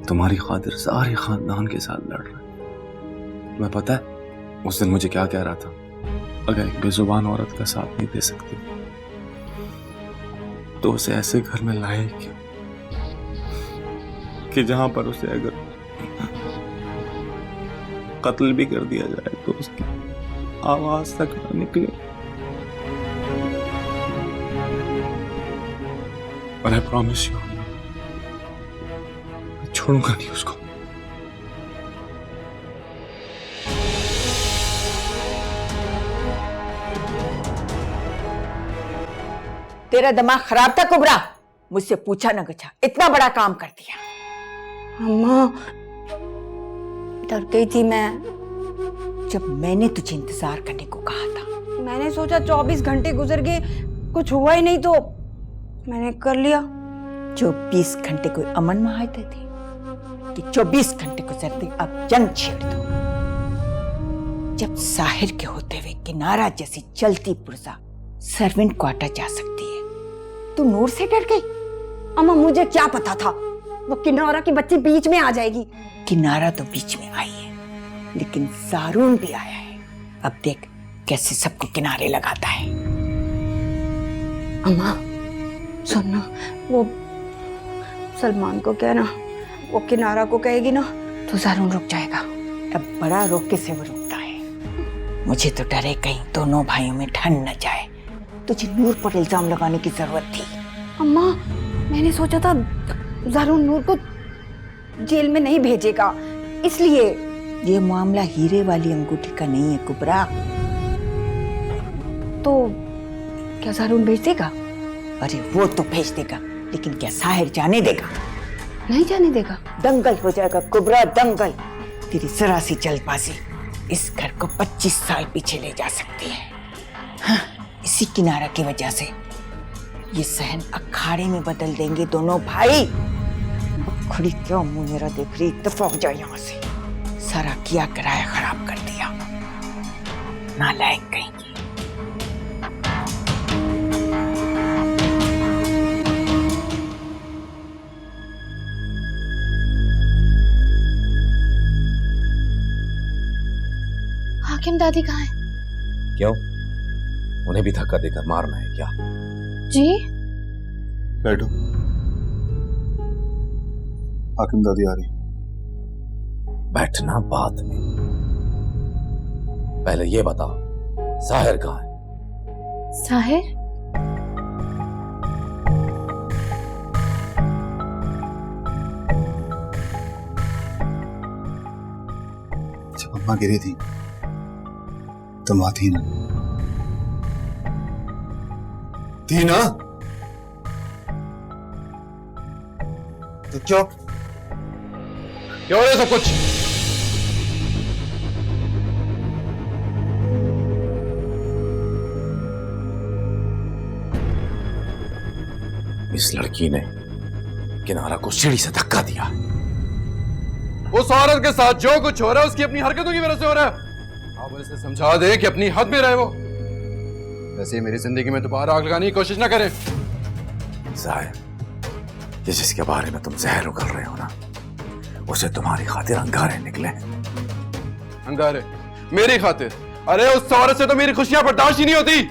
Speaker 1: तुम्हारी खातिर सारे खानदान के साथ लड़ रहा है। तुम्हें पता है उस दिन मुझे क्या कह रहा था? अगर एक बेजुबान औरत का साथ नहीं दे सकती तो उसे ऐसे घर में लाए क्यों कि जहां पर उसे अगर कत्ल भी कर दिया जाए तो उसकी आवाज तक न निकले। और आई प्रॉमिस यू, छोड़ूंगा नहीं उसको।
Speaker 2: तेरा दिमाग खराब था कुबरा, मुझसे पूछा न गछा, इतना बड़ा काम कर दिया।
Speaker 13: अम्मा
Speaker 2: डर गई थी मैं जब मैंने तुझे इंतजार करने को कहा था।
Speaker 13: मैंने सोचा 24 घंटे गुजर गए, कुछ हुआ ही नहीं तो मैंने कर लिया।
Speaker 2: 24 घंटे कोई अमन माहते थे कि 24 घंटे गुजरते अब जंग छेड़ दो। जब साहिर के होते हुए किनारा जैसी चलती पुर्जा सर्वेंट क्वार्टर जा सकती है, तू नूर से डर गई?
Speaker 13: अम्मा मुझे क्या पता था वो किनारा की बच्ची बीच में आ जाएगी।
Speaker 2: किनारा तो बीच में आई है, लेकिन सारून भी आया है। अब देख कैसे सबको किनारे लगाता है।
Speaker 13: अम्मा सुनना, वो सलमान को कहना, वो किनारा को कहेगी ना तो सारून रुक जाएगा।
Speaker 2: अब बड़ा रोके से वो रुकता है। मुझे तो डर है कहीं दोनों भाइयों में ठंड न जाए। तुझे नूर पर इल्जाम लगाने की जरूरत थी।
Speaker 13: अम्मा मैंने सोचा था सारून नूर को जेल में नहीं भेजेगा, इसलिए।
Speaker 2: ये मामला हीरे वाली अंगूठी का नहीं है कुबरा।
Speaker 13: तो क्या सारून भेज देगा?
Speaker 2: अरे वो तो भेज देगा, लेकिन क्या साहिर जाने देगा?
Speaker 13: नहीं जाने देगा।
Speaker 2: दंगल हो जाएगा कुबरा, दंगल। तेरी जरा सी जल्दबाजी इस घर को 25 साल पीछे ले जा सकती है। हाँ, इसी किनारा की वजह से ये सहन अखाड़े में बदल देंगे दोनों भाई। खुड़ी क्यों मुंह मेरा देख रही? दफा हो जाए यहाँ से। सारा किया कराया खराब कर दिया। नालायक कहीं की।
Speaker 3: हाकिम दादी कहाँ है?
Speaker 1: क्यों, उन्हें भी धक्का देकर मारना है क्या?
Speaker 3: जी
Speaker 4: बैठो, हाकिम दादी आ रही।
Speaker 1: बैठना बाद में, पहले ये बताओ साहिर कहाँ है?
Speaker 3: साहिर?
Speaker 9: जब अम्मा गिरी थी तुम वहां थी ना? थी ना? तो क्यों
Speaker 4: है सब कुछ?
Speaker 1: इस लड़की ने किनारा को सीढ़ी से धक्का दिया।
Speaker 4: उस औरत के साथ जो कुछ हो रहा है उसकी अपनी हरकतों की वजह से हो रहा है। आप उसे समझा दे कि अपनी हद में रहे वो। वैसे मेरी जिंदगी में दोबारा आग लगाने की कोशिश ना करें।
Speaker 1: जाहिर, ये जिसके बारे में तुम जहर उगल रहे हो ना, उसे तुम्हारी खातिर अंगारे निकले।
Speaker 4: अंगारे? मेरी खातिर? अरे उस औरत से तो मेरी खुशियां बर्दाश्त ही नहीं होती।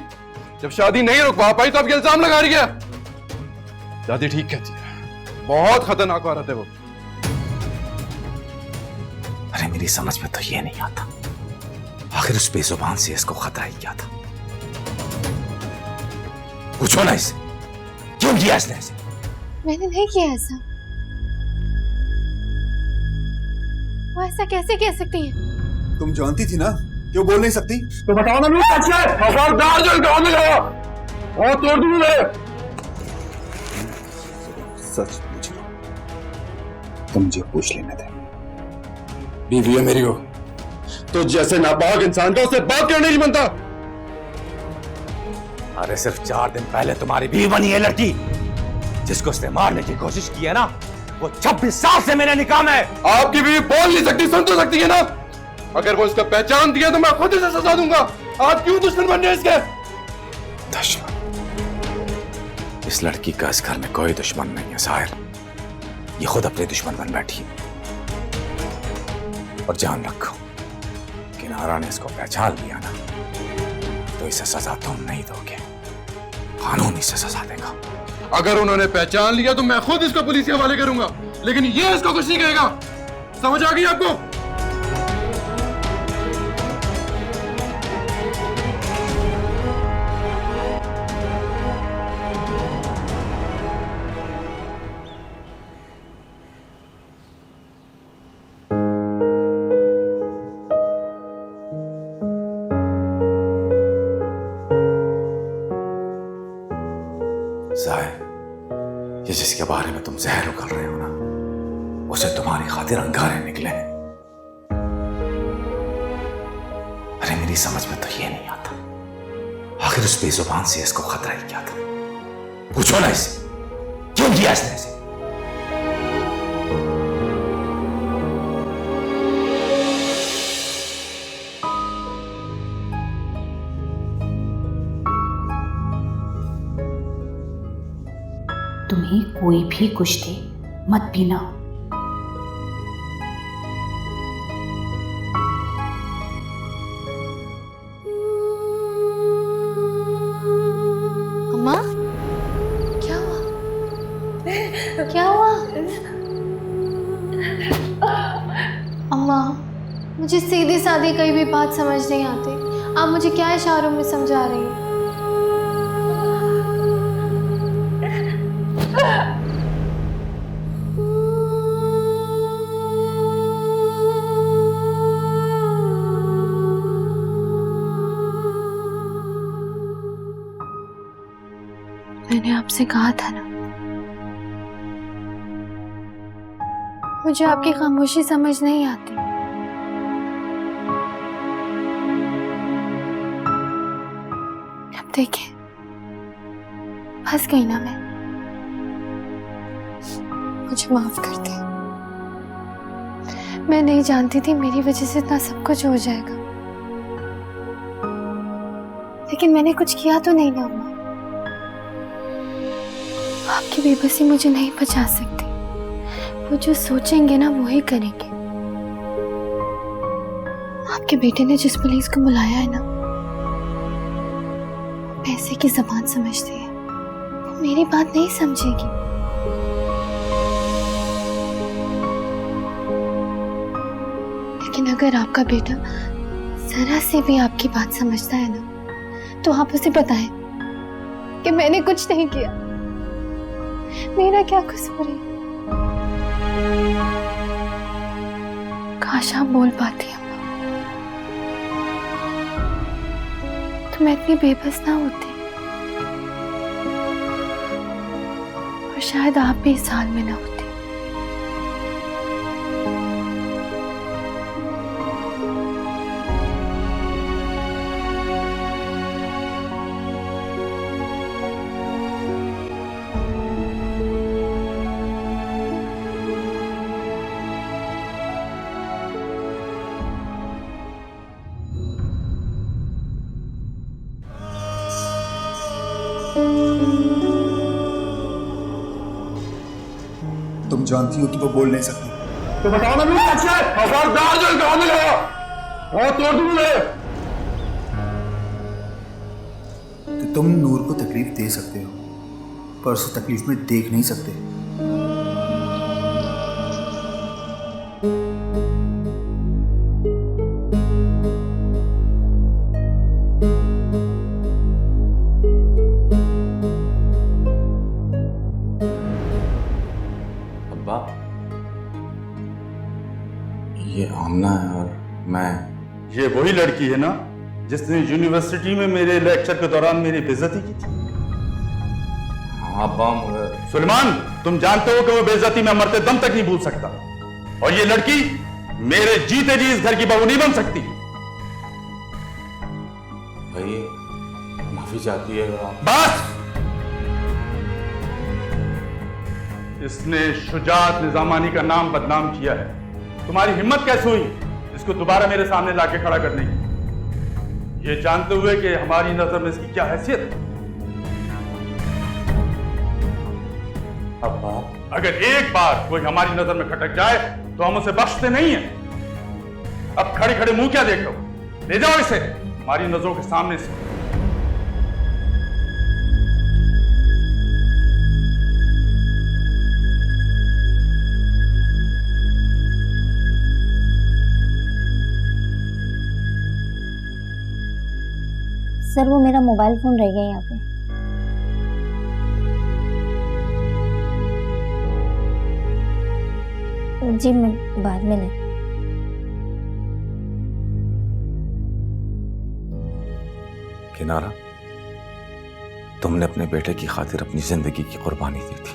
Speaker 4: जब शादी नहीं रुकवा पाई तो अब ये इल्जाम लगा रही है। दादी ठीक कहती है, बहुत खतरनाक औरत है वो।
Speaker 1: अरे मेरी समझ में तो ये नहीं आता, आखिर उस बेजुबान से इसको खतरा ही क्या था? पूछो ना इसे, क्यों किया इसने ऐसे?
Speaker 3: मैंने नहीं किया ऐसा। वो ऐसा कैसे कह सकती है?
Speaker 9: तुम जानती थी ना कि वो बोल नहीं सकती?
Speaker 4: तो बताओ ना, मुझे सच है। खबरदार जो इल्जाम लगाया और तोड़ दूंगा।
Speaker 9: सच पूछ लो, तुम मुझे पूछ लेने दे।
Speaker 4: बीवी है मेरी हो, तो जैसे नापाक इंसान का उससे बात करने नहीं बनता।
Speaker 1: अरे सिर्फ 4 दिन पहले तुम्हारी बीवी बनी है लड़की, जिसको उसने मारने की कोशिश की है ना, वो 26 साल से मेरे निकाह में है।
Speaker 4: आपकी बीवी बोल नहीं सकती, सुन तो सकती है ना। अगर वो इसका पहचान दिया तो मैं खुद इसे सजा दूंगा। आप क्यों दुश्मन बन रहे हैं इसके?
Speaker 1: दुश्मन? इस लड़की का इस घर में कोई दुश्मन नहीं है साहिर, ये खुद अपने दुश्मन बन बैठी है। और जान रखो, किनारा ने इसको पहचान लिया ना, तो इसे सजा तुम नहीं दोगे, कानून इसे सजा देगा।
Speaker 4: अगर उन्होंने पहचान लिया तो मैं खुद इसको पुलिस के हवाले करूंगा, लेकिन ये इसको कुछ नहीं कहेगा। समझ आ गई आपको?
Speaker 1: जाहिर, ये जिसके बारे में तुम जहर उगल रहे हो ना, उसे तुम्हारी खातिर अंगारे निकले हैं। अरे मेरी समझ में तो ये नहीं आता, आखिर उस बेजुबान से इसको खतरा ही क्या था? पूछो ना इसे, क्यों किया इसने ऐसे?
Speaker 10: तुम्हें कोई भी कुछ दे मत पीना।
Speaker 3: अम्मा, क्या हुआ? क्या हुआ? अम्मा, मुझे सीधी सादी कोई भी बात समझ नहीं आती। आप मुझे क्या इशारों में समझा रही हैं? मैंने आपसे कहा था ना, मुझे आपकी खामोशी समझ नहीं आती। अब देखिए, फंस गई ना मैं। मुझे माफ कर दे। मैं नहीं जानती थी मेरी वजह से इतना सब कुछ हो जाएगा। लेकिन मैंने कुछ किया तो नहीं ना अम्मा। आपकी बेबसी मुझे नहीं बचा सकती। वो जो सोचेंगे ना वो ही करेंगे। आपके बेटे ने जिस पुलिस को बुलाया है ना, वो पैसे की जबान समझते हैं। वो मेरी बात नहीं समझेगी। लेकिन अगर आपका बेटा जरा से भी आपकी बात समझता है ना, तो आप उसे बताएं कि मैंने कुछ नहीं किया, मेरा क्या कसूर है। काश आप बोल पाती अम्मा, तो मैं इतनी बेबस ना होती और शायद आप भी इस हाल में ना होती।
Speaker 9: तुम जानती हो कि वो बोल नहीं सकती।
Speaker 4: तो बताओ ना, मैं सच है। खबरदार जो गांव में लगा और तोड़ दूंगा।
Speaker 9: तो तुम नूर को तकलीफ दे सकते हो, पर उसे तकलीफ में देख नहीं सकते।
Speaker 1: अब्बा, ये आमना है और मैं।
Speaker 16: ये वही लड़की है ना जिसने यूनिवर्सिटी में मेरे लेक्चर के दौरान मेरी बेइज्जती की थी?
Speaker 1: हाँ अब्बा, मगर
Speaker 16: सुलेमान, तुम जानते हो कि वो बेइज्जती मैं मरते दम तक नहीं भूल सकता। और ये लड़की मेरे जीते जी इस घर की बहू नहीं बन सकती।
Speaker 1: भाई माफी चाहती है और आप।
Speaker 16: बस! इसने शुजात निजामानी का नाम बदनाम किया है। तुम्हारी हिम्मत कैसे हुई इसको दोबारा मेरे सामने लाके खड़ा करने की, ये जानते हुए कि हमारी नजर में इसकी क्या हैसियत है?
Speaker 1: अब्बा,
Speaker 16: अगर एक बार कोई हमारी नजर में खटक जाए तो हम उसे बख्शते नहीं हैं। अब खड़े खड़े मुंह क्या देख रहे हो? ले जाओ इसे हमारी नजरों के सामने से।
Speaker 15: सर वो मेरा मोबाइल फोन रह गया यहाँ पे। जी मैं बाद में ले।
Speaker 1: किनारा, तुमने अपने बेटे की खातिर अपनी जिंदगी की कुर्बानी दी थी।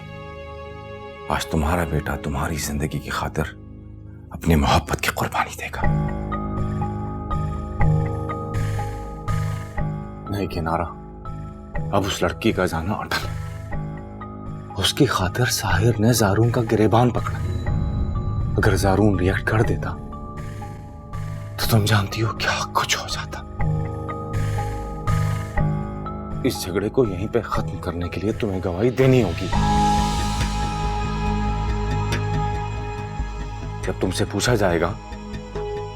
Speaker 1: आज तुम्हारा बेटा तुम्हारी जिंदगी की खातिर अपनी मोहब्बत की कुर्बानी देगा। नहीं किनारा, अब उस लड़की का जाना अटल है। उसकी खातिर साहिर ने जारून का गिरेबान पकड़ा। अगर जारून रिएक्ट कर देता तो तुम जानती हो क्या कुछ हो जाता। इस झगड़े को यहीं पे खत्म करने के लिए तुम्हें गवाही देनी होगी। जब तुमसे पूछा जाएगा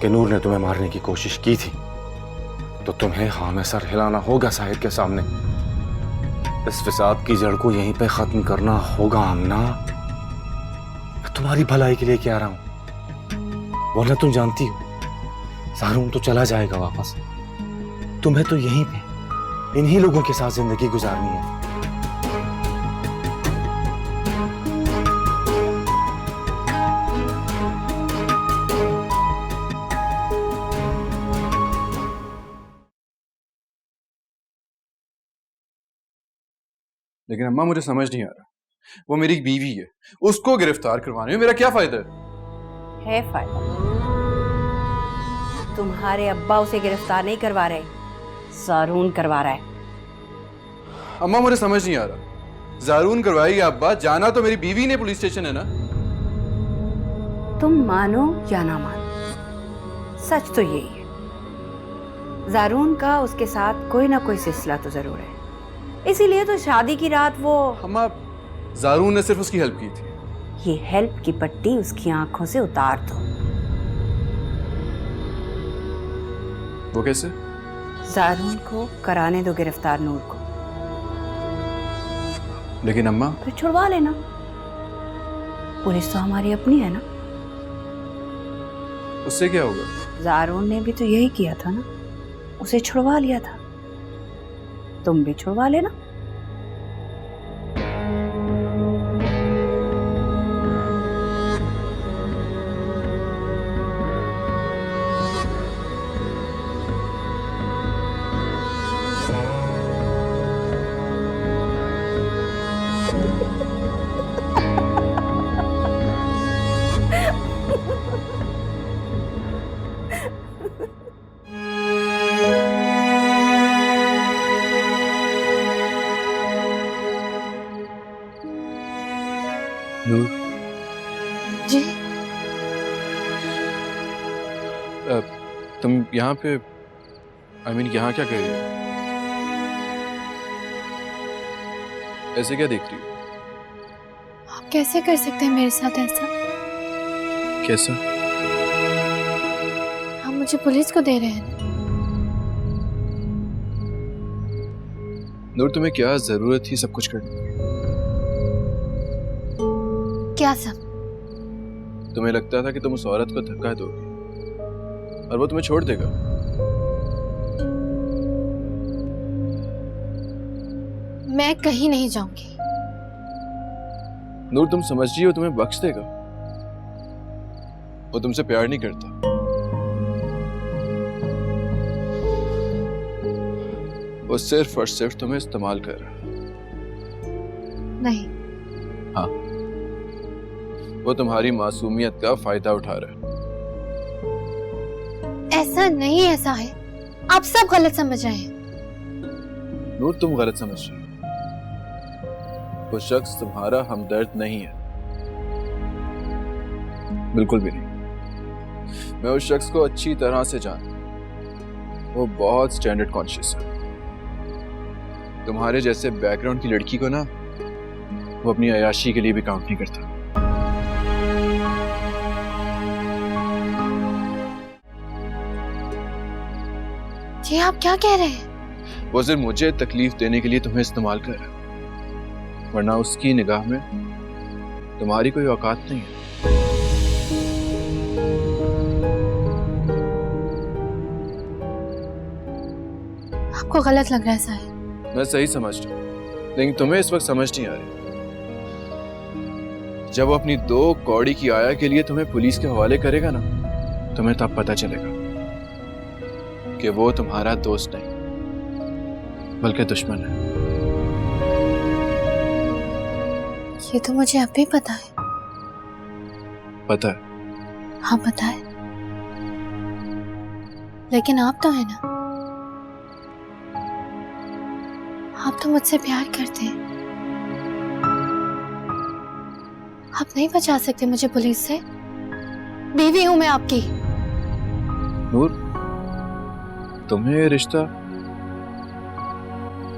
Speaker 1: कि नूर ने तुम्हें मारने की कोशिश की थी, तो तुम्हें हाँ में सर हिलाना होगा साहिर के सामने। इस फिसाद की जड़ को यहीं पे खत्म करना होगा आमना। मैं तुम्हारी भलाई के लिए कह रहा हूं, वरना तुम जानती हो सारून तो चला जाएगा वापस। तुम्हें तो यहीं पे इन्हीं लोगों के साथ जिंदगी गुजारनी है।
Speaker 4: लेकिन अम्मा मुझे समझ नहीं आ रहा, वो मेरी बीवी है, उसको गिरफ्तार करवाने में मेरा क्या फायदा
Speaker 5: है? फायदा? तुम्हारे अब्बा उसे गिरफ्तार नहीं करवा रहे, जारून करवा रहा है।
Speaker 4: अम्मा मुझे समझ नहीं आ रहा, जारून करवाएगी अब्बा, जाना तो मेरी बीवी ने पुलिस स्टेशन है ना।
Speaker 5: तुम मानो या ना मानो, सच तो यही है
Speaker 12: जारून का उसके साथ कोई ना कोई सिलसिला तो जरूर है, इसीलिए तो शादी की रात वो
Speaker 4: अम्मा, जारून ने सिर्फ उसकी हेल्प की थी।
Speaker 12: ये हेल्प की पट्टी उसकी आंखों से उतार दो।
Speaker 4: वो कैसे?
Speaker 12: जारून को कराने दो गिरफ्तार नूर को।
Speaker 4: लेकिन अम्मा,
Speaker 12: फिर छुड़वा लेना, पुलिस तो हमारी अपनी है ना।
Speaker 4: उससे क्या होगा?
Speaker 12: जारून ने भी तो यही किया था ना, उसे छुड़वा लिया था, तुम भी छुड़वा लेना।
Speaker 4: नूर,
Speaker 3: जी
Speaker 4: तुम यहाँ पे, यहाँ क्या कर रही हो? ऐसे क्या देख रही हो?
Speaker 3: आप कैसे कर सकते हैं मेरे साथ ऐसा?
Speaker 4: कैसा?
Speaker 3: आप मुझे पुलिस को दे रहे हैं ना?
Speaker 4: नूर, तुम्हें क्या जरूरत थी सब कुछ करने की?
Speaker 3: क्या सब?
Speaker 4: तुम्हें लगता था कि तुम उस औरत को धक्का दोगे और वो तुम्हें छोड़ देगा?
Speaker 3: मैं कहीं नहीं जाऊंगी।
Speaker 4: नूर, तुम समझ रही हो तुम्हें बख्श देगा? वो तुमसे प्यार नहीं करता। वो सिर्फ और सिर्फ तुम्हें इस्तेमाल कर रहा है।
Speaker 3: नहीं।
Speaker 4: हाँ, वो तुम्हारी मासूमियत का फायदा उठा रहा है।
Speaker 3: ऐसा नहीं, ऐसा है, आप सब गलत समझ रहे हैं।
Speaker 4: नूर, तुम गलत समझ रही हो। वो शख्स तुम्हारा हमदर्द नहीं है, बिल्कुल भी नहीं। मैं उस शख्स को अच्छी तरह से जानता हूं। वो बहुत स्टैंडर्ड कॉन्शियस है। तुम्हारे जैसे बैकग्राउंड की लड़की को ना वो अपनी अयाशी के लिए भी काउंट नहीं करता।
Speaker 3: जी आप क्या कह रहे हैं?
Speaker 4: वो सिर्फ मुझे तकलीफ देने के लिए तुम्हें इस्तेमाल कर रहा है, वरना उसकी निगाह में तुम्हारी कोई औकात नहीं है।
Speaker 3: आपको गलत लग रहा है साहिर।
Speaker 4: मैं सही समझ रहा हूं, लेकिन तुम्हें इस वक्त समझ नहीं आ रही। जब वो अपनी 2 कौड़ी की आया के लिए तुम्हें पुलिस के हवाले करेगा ना, तुम्हें तब पता चलेगा कि वो तुम्हारा दोस्त नहीं बल्कि दुश्मन है।
Speaker 3: ये तो मुझे अब भी पता है।
Speaker 4: पता है?
Speaker 3: हाँ पता है, लेकिन आप तो है ना, आप तो मुझसे प्यार करते हैं। आप नहीं बचा सकते मुझे पुलिस से। बीवी हूं मैं आपकी।
Speaker 4: नूर, तुम्हें ये रिश्ता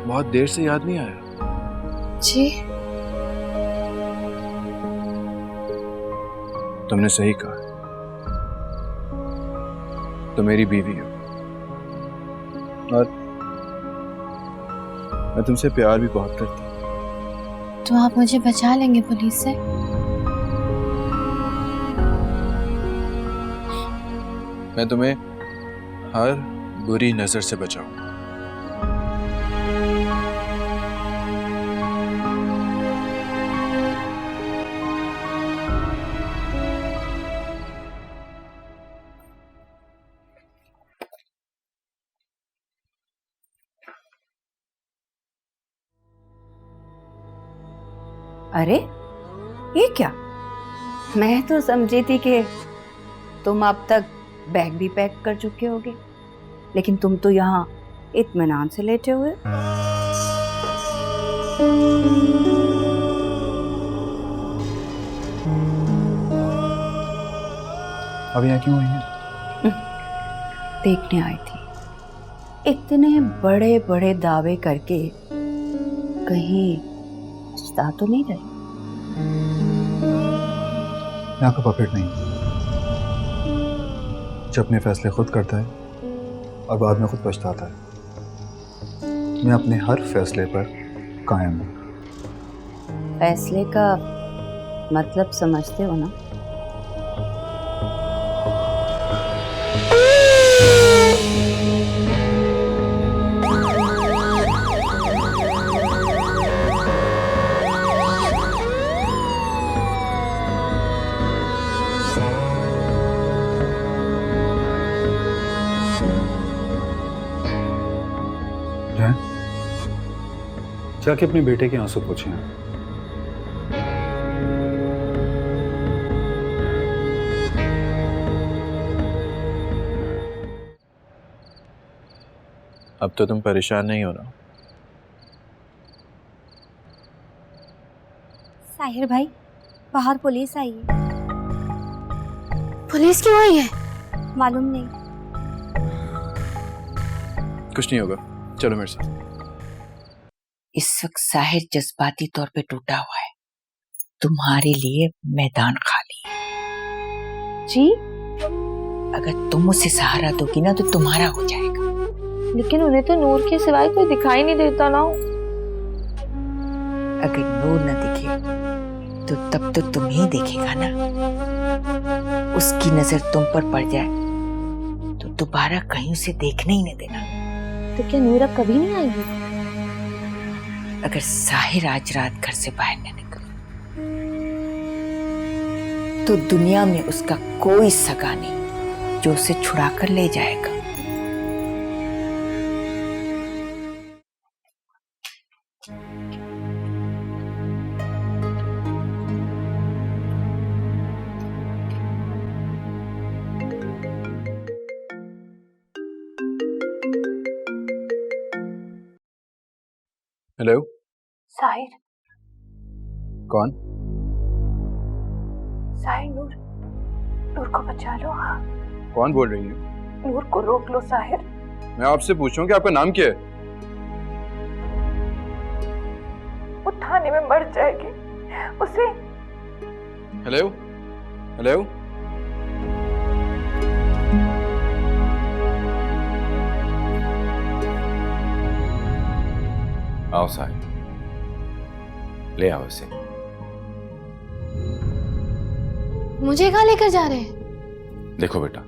Speaker 4: बहुत देर से याद नहीं आया?
Speaker 3: जी
Speaker 4: तुमने सही कहा, तो मेरी बीवी हो और मैं तुमसे प्यार भी बहुत करता हूं।
Speaker 3: तो आप मुझे बचा लेंगे पुलिस से?
Speaker 4: मैं तुम्हें हर बुरी नजर से बचाऊं।
Speaker 12: अरे ये क्या, मैं तो समझी थी कि तुम अब तक बैग भी पैक कर चुके होगे, लेकिन तुम तो यहाँ इत्मीनान से लेटे हुए।
Speaker 9: अब यहाँ क्यों आई है?
Speaker 12: देखने आई थी इतने बड़े बड़े दावे करके कहीं पछता तो नहीं रहे?
Speaker 9: मैं आपका पपेट नहीं, जो अपने फैसले खुद करता है और बाद में खुद पछताता है। मैं अपने हर फैसले पर कायम हूँ।
Speaker 12: फैसले का मतलब समझते हो ना?
Speaker 9: जाके अपने बेटे के आंसू पोंछे हैं।
Speaker 17: अब तो तुम परेशान नहीं हो ना?
Speaker 15: साहिर भाई, बाहर पुलिस आई है।
Speaker 3: पुलिस क्यों आई है?
Speaker 15: मालूम नहीं।
Speaker 17: कुछ नहीं होगा, चलो मेरे साथ।
Speaker 2: इस वक्त साहिर जज्बाती तौर पे टूटा हुआ है। तुम्हारे लिए मैदान खाली है।
Speaker 3: जी?
Speaker 2: अगर तुम उसे सहारा दोगी ना तो तुम्हारा हो जाएगा।
Speaker 3: लेकिन उन्हें तो नूर के सिवाय कोई दिखाई नहीं देता ना।
Speaker 2: अगर नूर न दिखे तो तब तो तुम्हें देखेगा ना। उसकी नजर तुम पर पड़ जाए तो दोबारा कहीं उसे देखने ही न देना।
Speaker 3: तो क्या नूर अब कभी नहीं आएगी?
Speaker 2: अगर साहिर आज रात घर से बाहर न निकले तो दुनिया में उसका कोई सगा नहीं जो उसे छुड़ा कर ले जाएगा।
Speaker 17: हेलो,
Speaker 3: साहिर।
Speaker 17: कौन?
Speaker 3: साहिर, नूर को बचा लो।
Speaker 17: कौन बोल रही है?
Speaker 3: नूर को रोक लो साहिर।
Speaker 17: मैं आपसे पूछूं कि आपका नाम क्या है?
Speaker 3: वो थाने में मर जाएगी, उसे।
Speaker 17: हेलो, हेलो,
Speaker 1: आओ साहिब, ले आओ इसे।
Speaker 3: मुझे कहाँ लेकर जा रहे हैं?
Speaker 1: देखो बेटा,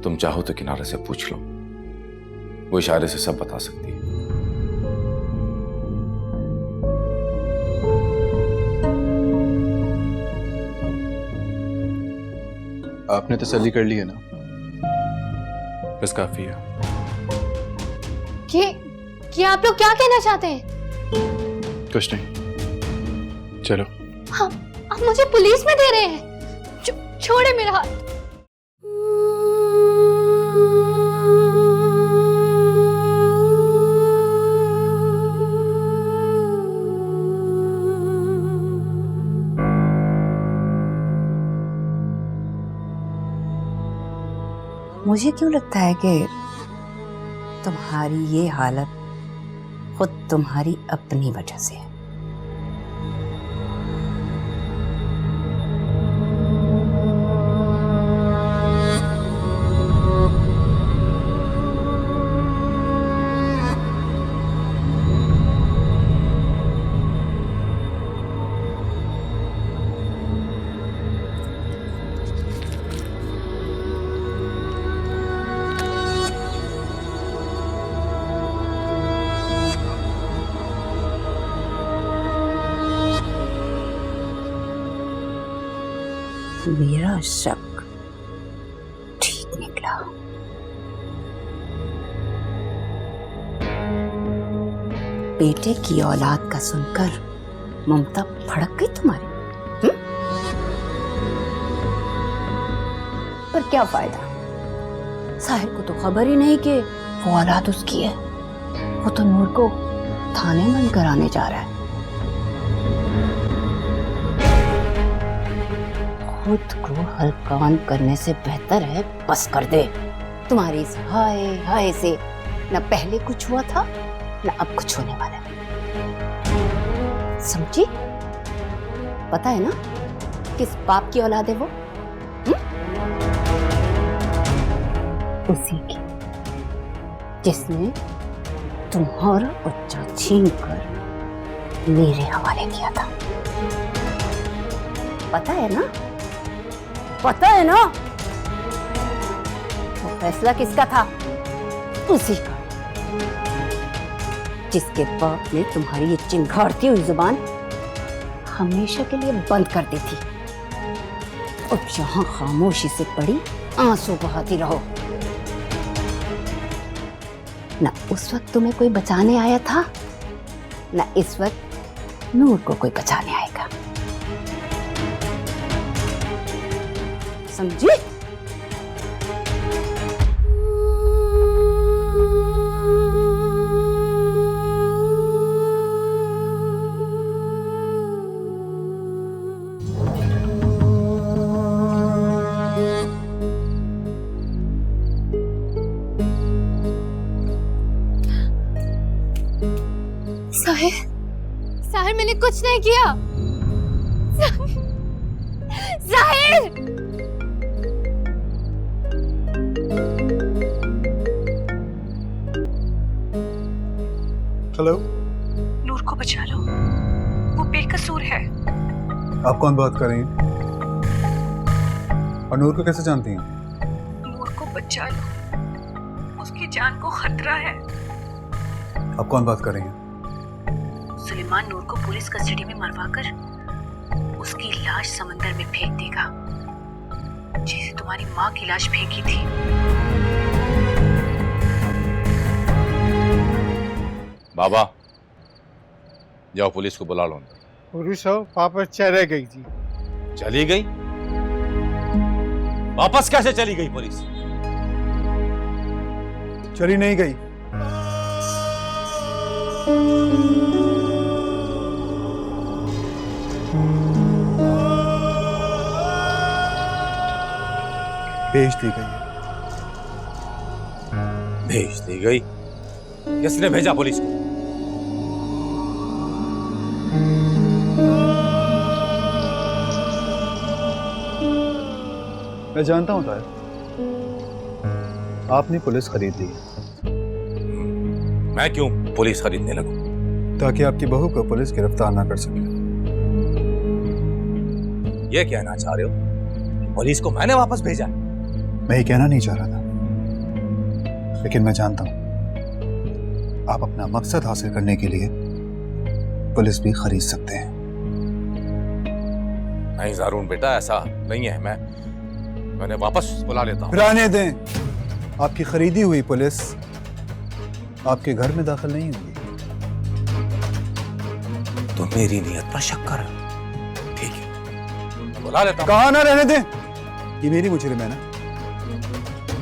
Speaker 1: तुम चाहो तो किनारे से पूछ लो, वो इशारे से सब बता सकती है।
Speaker 17: आपने तसल्ली कर ली है ना? बस काफी है।
Speaker 3: कि आप लोग क्या कहना चाहते हैं?
Speaker 17: कुछ नहीं, चलो।
Speaker 3: हाँ, आप मुझे पुलिस में दे रहे हैं। छोड़े मेरा हाथ।
Speaker 12: मुझे क्यों लगता है कि तुम्हारी ये हालत खुद तुम्हारी अपनी वजह से है। मेरा शक ठीक निकला। बेटे की औलाद का सुनकर ममता भड़क गई तुम्हारी। पर क्या फायदा, साहिर को तो खबर ही नहीं कि वो औलाद उसकी है। वो तो नूर को थाने बंद कराने जा रहा है। खुद को हल्कान करने से बेहतर है बस कर दे। तुम्हारी इस हाय हाय से न पहले कुछ हुआ था न अब कुछ होने वाला है। समझी? पता है ना किस बाप की औलाद है वो? उसी की जिसने तुम्हारा बच्चा छीन कर मेरे हवाले किया था। पता है ना? पता है ना? वो फैसला किसका था? उसी का, जिसके बाप ने तुम्हारी ये चिंगारती हुई जुबान हमेशा के लिए बंद कर दी थी। अब यहां खामोशी से पड़ी आंसू बहाती रहो। न उस वक्त तुम्हें कोई बचाने आया था, न इस वक्त नूर को कोई बचाने आएगा। समझी?
Speaker 3: साहिर, मैंने कुछ नहीं किया। साहिर!
Speaker 9: हेलो,
Speaker 18: नूर को बचा लो, वो बेकसूर है।
Speaker 9: आप कौन बात कर रही हैं? और नूर को कैसे जानती हैं?
Speaker 18: नूर को बचा लो, उसकी जान को खतरा है।
Speaker 9: आप कौन बात कर रही हैं?
Speaker 18: सुलेमान नूर को पुलिस कस्टडी में मरवाकर उसकी लाश समंदर में फेंक देगा, जैसे तुम्हारी माँ की लाश फेंकी थी।
Speaker 4: बाबा, जाओ पुलिस को बुला लो।
Speaker 19: पुलिस हो वापस चले गई थी।
Speaker 14: चली गई? वापस कैसे चली गई पुलिस?
Speaker 9: चली नहीं गई। भेज दी गई।
Speaker 14: भेज दी गई? किसने भेजा पुलिस को?
Speaker 9: मैं जानता हूं ताहिर, आपने पुलिस खरीद ली।
Speaker 14: मैं क्यों पुलिस खरीदने लगूं?
Speaker 9: ताकि आपकी बहू को पुलिस गिरफ्तार ना कर सके।
Speaker 14: ये कहना चाह रहे हो कि पुलिस को मैंने वापस भेजा?
Speaker 9: मैं ये कहना नहीं चाह रहा था, लेकिन मैं जानता हूं आप अपना मकसद हासिल करने के लिए पुलिस भी खरीद सकते हैं।
Speaker 14: नहीं ज़ारून बेटा, ऐसा नहीं है। मैंने वापस बुला लेता हूं।
Speaker 9: रहने दें, आपकी खरीदी हुई पुलिस आपके घर में दाखिल नहीं होगी।
Speaker 14: तो मेरी नीयत पर शक कर, ठीक है, बुला लेता हूं।
Speaker 9: कहा ना रहने दें, ये मेरी मुजरिम है ना,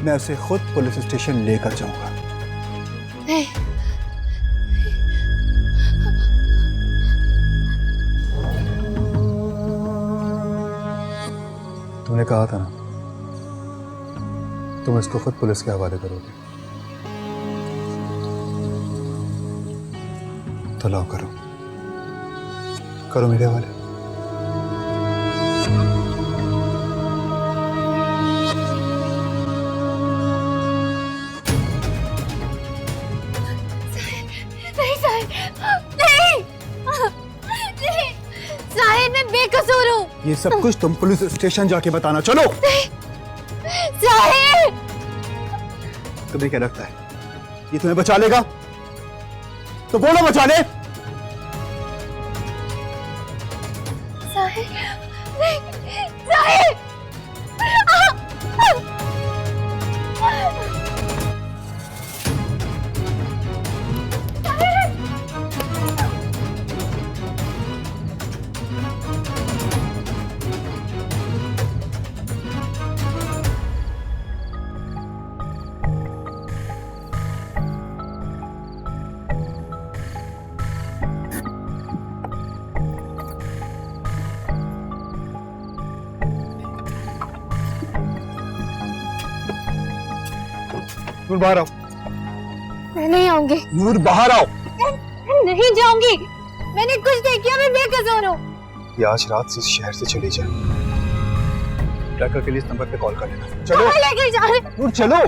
Speaker 9: मैं उसे खुद पुलिस स्टेशन लेकर जाऊंगा।
Speaker 3: नहीं।
Speaker 9: तुमने कहा था ना तुम इसको खुद पुलिस के हवाले करोगे, तो लाओ करो मेरे हवाले।
Speaker 3: नहीं साहिर, नहीं, नहीं, साहिर मैं बेकसूर हूँ।
Speaker 9: ये सब कुछ तुम पुलिस स्टेशन जाके बताना। चलो।
Speaker 3: साहिर!
Speaker 9: तुम्हें क्या लगता है ये तुम्हें बचा लेगा? तो बोलो बचा ले।
Speaker 3: साहिर, नहीं, साहिर!
Speaker 9: नूर बाहर आओ।
Speaker 3: मैं नहीं आऊंगी।
Speaker 9: नूर बाहर आओ।
Speaker 3: नहीं जाऊंगी। मैंने कुछ नहीं किया, मैं बेकसूर हूँ।
Speaker 9: ये आज रात से इस शहर से चली जाए। ट्रैकर के लिए इस नंबर पे कॉल कर लेना। चलो
Speaker 3: लेके जा रहे।
Speaker 9: नूर चलो,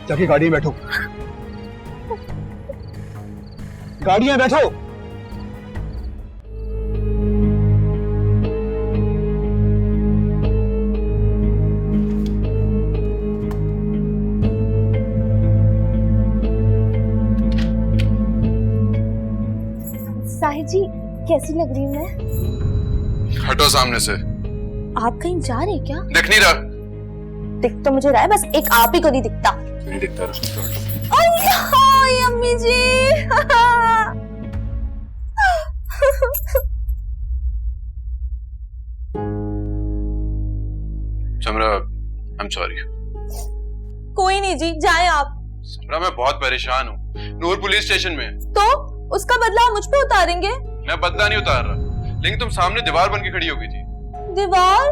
Speaker 9: जाके गाड़ी में बैठो। गाड़ी में बैठो।
Speaker 6: साहिर जी कैसी लग रही हूँ मैं?
Speaker 4: हटो सामने से।
Speaker 6: आप कहीं जा रहे हैं क्या?
Speaker 4: दिख नहीं रहा।
Speaker 6: दिख तो मुझे रहा है, बस एक आप ही को नहीं दिखता।
Speaker 4: नहीं दिखता रहा।
Speaker 6: अम्मी जी
Speaker 4: समरा, आई एम सॉरी।
Speaker 6: कोई नहीं जी, जाए आप।
Speaker 4: समरा, मैं बहुत परेशान हूँ। नूर पुलिस स्टेशन में है।
Speaker 6: तो उसका बदला आप मुझ पे उतारेंगे?
Speaker 4: मैं बदला नहीं उतार रहा, लेकिन तुम सामने दीवार बन के खड़ी हो गई थी।
Speaker 6: दीवार?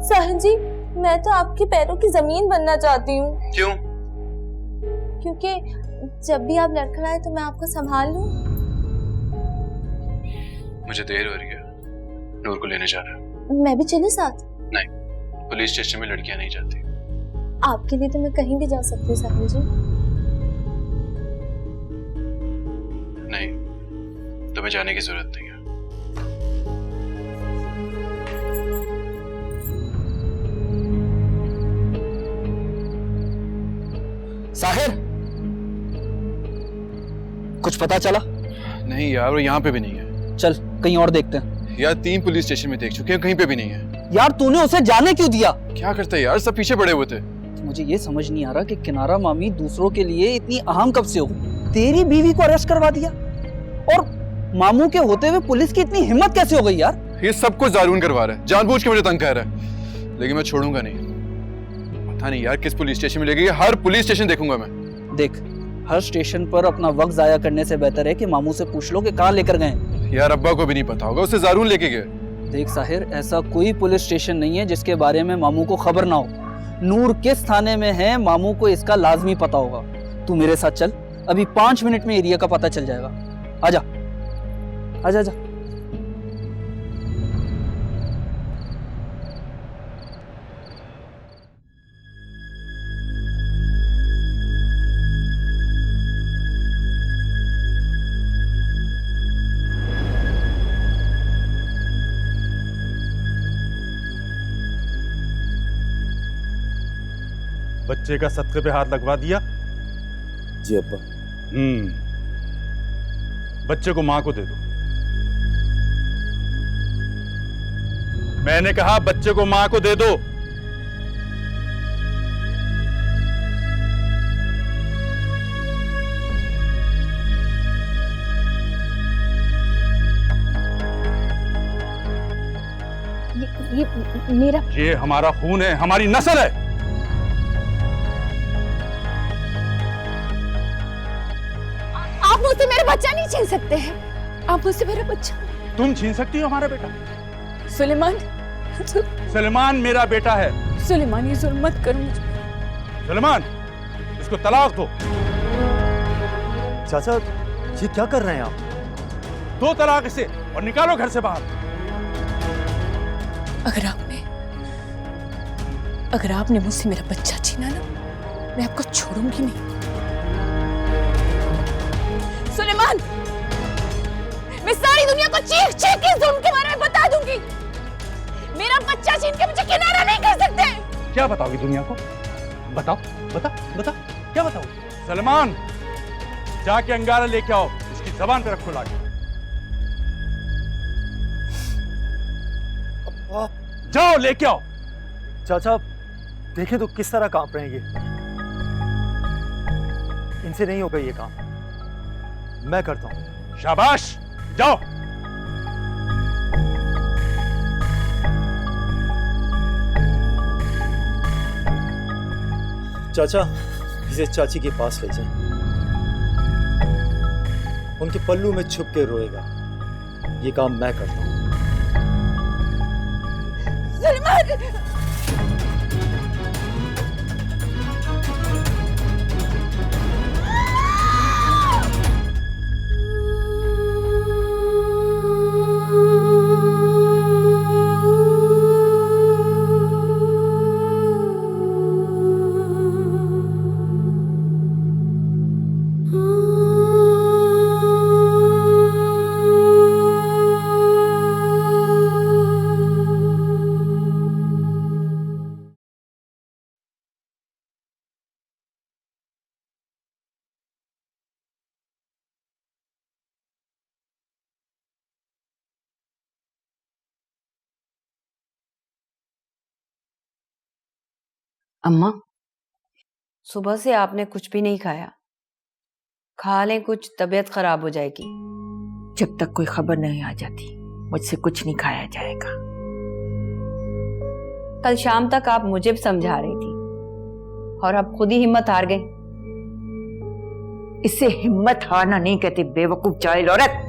Speaker 6: साहिर जी, मैं तो आपके पैरों की जमीन बनना चाहती हूँ।
Speaker 4: क्यों?
Speaker 6: क्योंकि जब भी आप लड़खड़ाए तो मैं आपको संभाल लूं।
Speaker 4: मुझे देर हो रही है, नूर को लेने जाना है।
Speaker 6: मैं भी चलूं साथ?
Speaker 4: नहीं, पुलिस स्टेशन में लड़कियां नहीं जाती।
Speaker 6: आपके लिए तो मैं कहीं भी जा सकती हूँ साहिर जी।
Speaker 4: नहीं, तुम्हें जाने की जरूरत नहीं है।
Speaker 8: साहिर, कुछ पता चला?
Speaker 4: नहीं यार, वो यहाँ पे भी नहीं है।
Speaker 8: चल कहीं और देखते हैं।
Speaker 4: यार 3 पुलिस स्टेशन में देख चुके हैं, कहीं पे भी नहीं है।
Speaker 8: यार तूने उसे जाने क्यों दिया?
Speaker 4: क्या करते यार, सब पीछे पड़े हुए थे।
Speaker 8: मुझे ये समझ नहीं आ रहा कि किनारा मामी दूसरों के लिए इतनी अहम कब से हो। तेरी बीवी को अरेस्ट करवा दिया और मामू के होते हुए पुलिस की इतनी हिम्मत कैसे हो गई यार?
Speaker 4: ये सब कुछ जारून करवा रहा है, जानबूझ के मुझे तंग कर रहा है, लेकिन मैं छोड़ूंगा नहीं। पता नहीं यार किस पुलिस स्टेशन में ले गई, हर पुलिस स्टेशन देखूंगा मैं।
Speaker 8: देख, हर स्टेशन पर अपना वक्त जाया करने से बेहतर है कि मामू से पूछ लो कि कहाँ लेकर गए।
Speaker 4: यार अब्बा को भी नहीं पता होगा, उसे जारून लेके गए।
Speaker 8: देख साहिर, ऐसा कोई पुलिस स्टेशन नहीं है जिसके बारे में मामू को खबर ना हो। नूर किस थाने में है मामू को इसका लाजमी पता होगा। तू मेरे साथ चल, अभी 5 मिनट में एरिया का पता चल जाएगा। आजा आजा आजा।
Speaker 16: बच्चे का सदके पे हाथ लगवा दिया?
Speaker 14: जी अब्बा।
Speaker 16: बच्चे को मां को दे दो। मैंने कहा बच्चे को मां को दे दो।
Speaker 3: ये मेरा,
Speaker 16: ये हमारा खून है, हमारी नस्ल है।
Speaker 3: आप मुझसे मेरा बच्चा नहीं छीन सकते हैं। आप मुझसे मेरा बच्चा।
Speaker 16: तुम छीन सकती हो हमारा बेटा?
Speaker 3: सुलेमान,
Speaker 16: सुलेमान मेरा बेटा है।
Speaker 3: सुलेमान, ये जुल्म मत करो मुझे।
Speaker 16: सुलेमान, इसको तलाक दो।
Speaker 14: चाचा, ये क्या कर रहे हैं आप?
Speaker 16: 2 तलाक इसे और निकालो घर से बाहर।
Speaker 3: अगर आपने मुझसे मेरा बच्चा छीना ना, मैं आपको छोड़ूंगी नहीं। सुलेमान, मैं सारी दुनिया को चीख चीख के जुल्म के बारे में बता दूंगी। मेरा बच्चा छीन के मुझे किनारा नहीं कर सकते।
Speaker 16: क्या बताओगी दुनिया को? बताओ, बता बता, क्या बताओ? सलमान, जाके अंगारा लेके आओ, इसकी जबान पे रखो लाके। जाओ लेके आओ।
Speaker 14: चाचा देखे तो किस तरह कांप रहे हैं ये। इनसे नहीं होगा ये काम, मैं करता हूं।
Speaker 16: शाबाश, जाओ।
Speaker 14: चाचा, इसे चाची के पास ले जाए, उनके पल्लू में छुप के रोएगा। ये काम मैं करता हूं।
Speaker 12: अम्मा, सुबह से आपने कुछ भी नहीं खाया, खा लें कुछ, तबीयत खराब हो जाएगी।
Speaker 2: जब तक कोई खबर नहीं आ जाती मुझसे कुछ नहीं खाया जाएगा।
Speaker 12: कल शाम तक आप मुझे भी समझा रही थी और अब खुद ही हिम्मत हार गई।
Speaker 2: इसे हिम्मत हारना नहीं कहते बेवकूफ जाहिल औरत,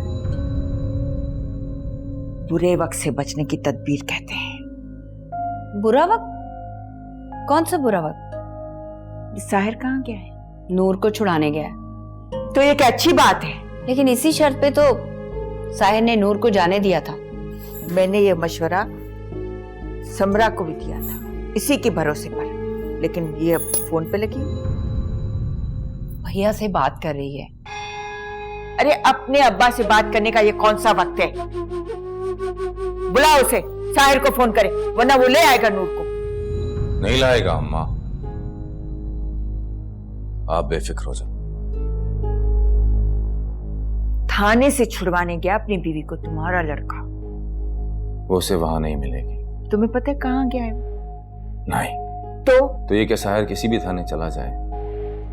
Speaker 2: बुरे वक्त से बचने की तदबीर कहते हैं।
Speaker 12: बुरा वक्त? कौन सा बुरा वक्त?
Speaker 2: साहिर कहाँ गया है?
Speaker 12: नूर को छुड़ाने गया है।
Speaker 2: तो ये क्या अच्छी बात है?
Speaker 12: लेकिन इसी शर्त पे तो साहिर ने नूर को जाने दिया था।
Speaker 2: मैंने ये मशवरा समरा को भी दिया था, इसी के भरोसे पर, लेकिन ये अब फोन पे लगी।
Speaker 12: भैया से बात कर रही है।
Speaker 2: अरे अपने अब्बा से बात करने का ये कौन सा वक्त है? बुलाओ उसे, साहिर को फोन करे, वरना वो ले आएगा नूर को।
Speaker 1: नहीं लाएगा अम्मा, आप बेफिक्र हो जाओ।
Speaker 2: थाने से छुड़वाने गया अपनी बीवी को तुम्हारा लड़का।
Speaker 1: वो उसे वहां नहीं मिलेगी।
Speaker 2: तुम्हें पता है कहाँ गया है?
Speaker 1: नहीं।
Speaker 2: तो
Speaker 1: ये क्या साहिर किसी भी थाने चला जाए,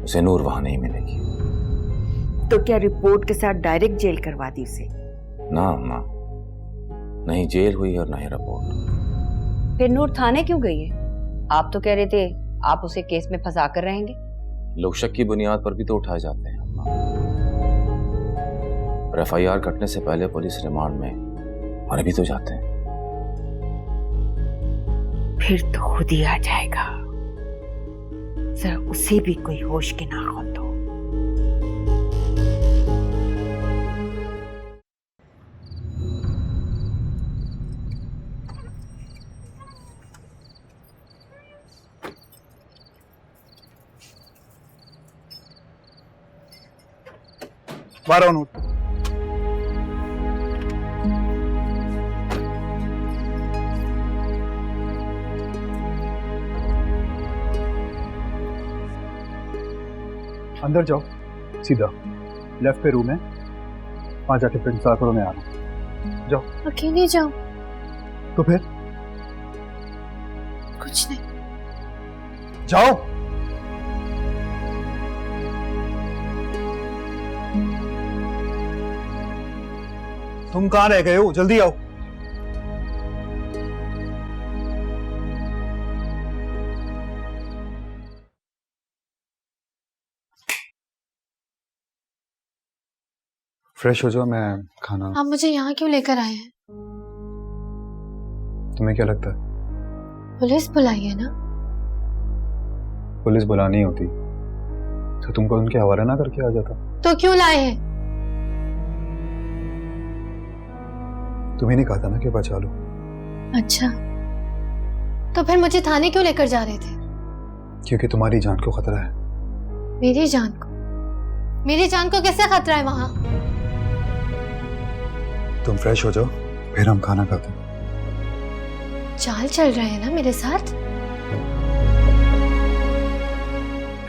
Speaker 1: उसे नूर वहां नहीं मिलेगी।
Speaker 2: तो क्या रिपोर्ट के साथ डायरेक्ट जेल करवा दी उसे?
Speaker 1: ना अम्मा, नहीं जेल हुई और ना ही रिपोर्ट।
Speaker 12: फिर नूर थाने क्यों गई है? आप तो कह रहे थे आप उसे केस में फंसा कर रहेंगे।
Speaker 1: लोग शक की बुनियाद पर भी तो उठाए जाते हैं अम्मा। और FIR कटने से पहले पुलिस रिमांड में मारे भी तो जाते हैं।
Speaker 2: फिर तो खुद ही आ जाएगा। जरा उसे भी कोई होश के नाखून दो।
Speaker 9: बारह नोट। अंदर जाओ, सीधा लेफ्ट पे रूम है, वहां जाके फिर इंतजार करो, मैं आ रहा हूँ। जाओ।
Speaker 3: अकेले जाओ?
Speaker 9: तो फिर
Speaker 3: कुछ नहीं।
Speaker 9: जाओ। तुम कहाँ रह गए हो? जल्दी आओ। फ्रेश हो जाओ, मैं खाना।
Speaker 3: आप मुझे यहाँ क्यों लेकर आए हैं?
Speaker 9: तुम्हें क्या लगता है
Speaker 3: पुलिस बुलाई है ना?
Speaker 9: पुलिस बुलानी होती तो तुमको उनके हवाले ना करके आ जाता।
Speaker 3: तो क्यों लाए हैं?
Speaker 9: तुम्हें नहीं कहा था ना कि बचा लो।
Speaker 3: अच्छा, तो फिर मुझे थाने क्यों लेकर जा रहे थे?
Speaker 9: क्योंकि तुम्हारी जान को खतरा है।
Speaker 3: मेरी जान को? मेरी जान को कैसे खतरा है वहां?
Speaker 9: तुम फ्रेश हो जाओ, फिर हम खाना खाते हैं।
Speaker 3: चाल चल रहे हैं ना मेरे साथ?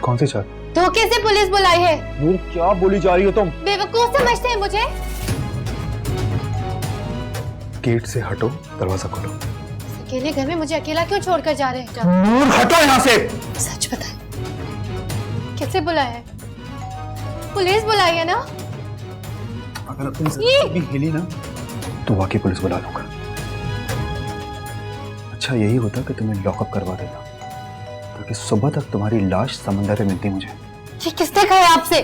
Speaker 9: कौन सी चाल?
Speaker 3: धोखे से पुलिस बुलाई है।
Speaker 9: नूर, क्या बोली जा रही हो तुम?
Speaker 3: बेवकूफ समझते हैं मुझे?
Speaker 9: गेट से हटो, दरवाजा खोलो।
Speaker 3: अकेले घर में मुझे अकेला क्यों छोड़कर जा रहे हैं?
Speaker 9: नूर, हटो यहाँ से।
Speaker 3: सच बताए, किससे बुलाया है? पुलिस बुलाई है ना?
Speaker 9: अगर अपनी ज़िंदगी भी हिली ना तो वाकई पुलिस बुला लूंगा। अच्छा यही होता कि तुम्हें लॉकअप करवा देता, ताकि सुबह तक तुम्हारी लाश समंदर में मिलती मुझे।
Speaker 3: ये किसने कहा आपसे?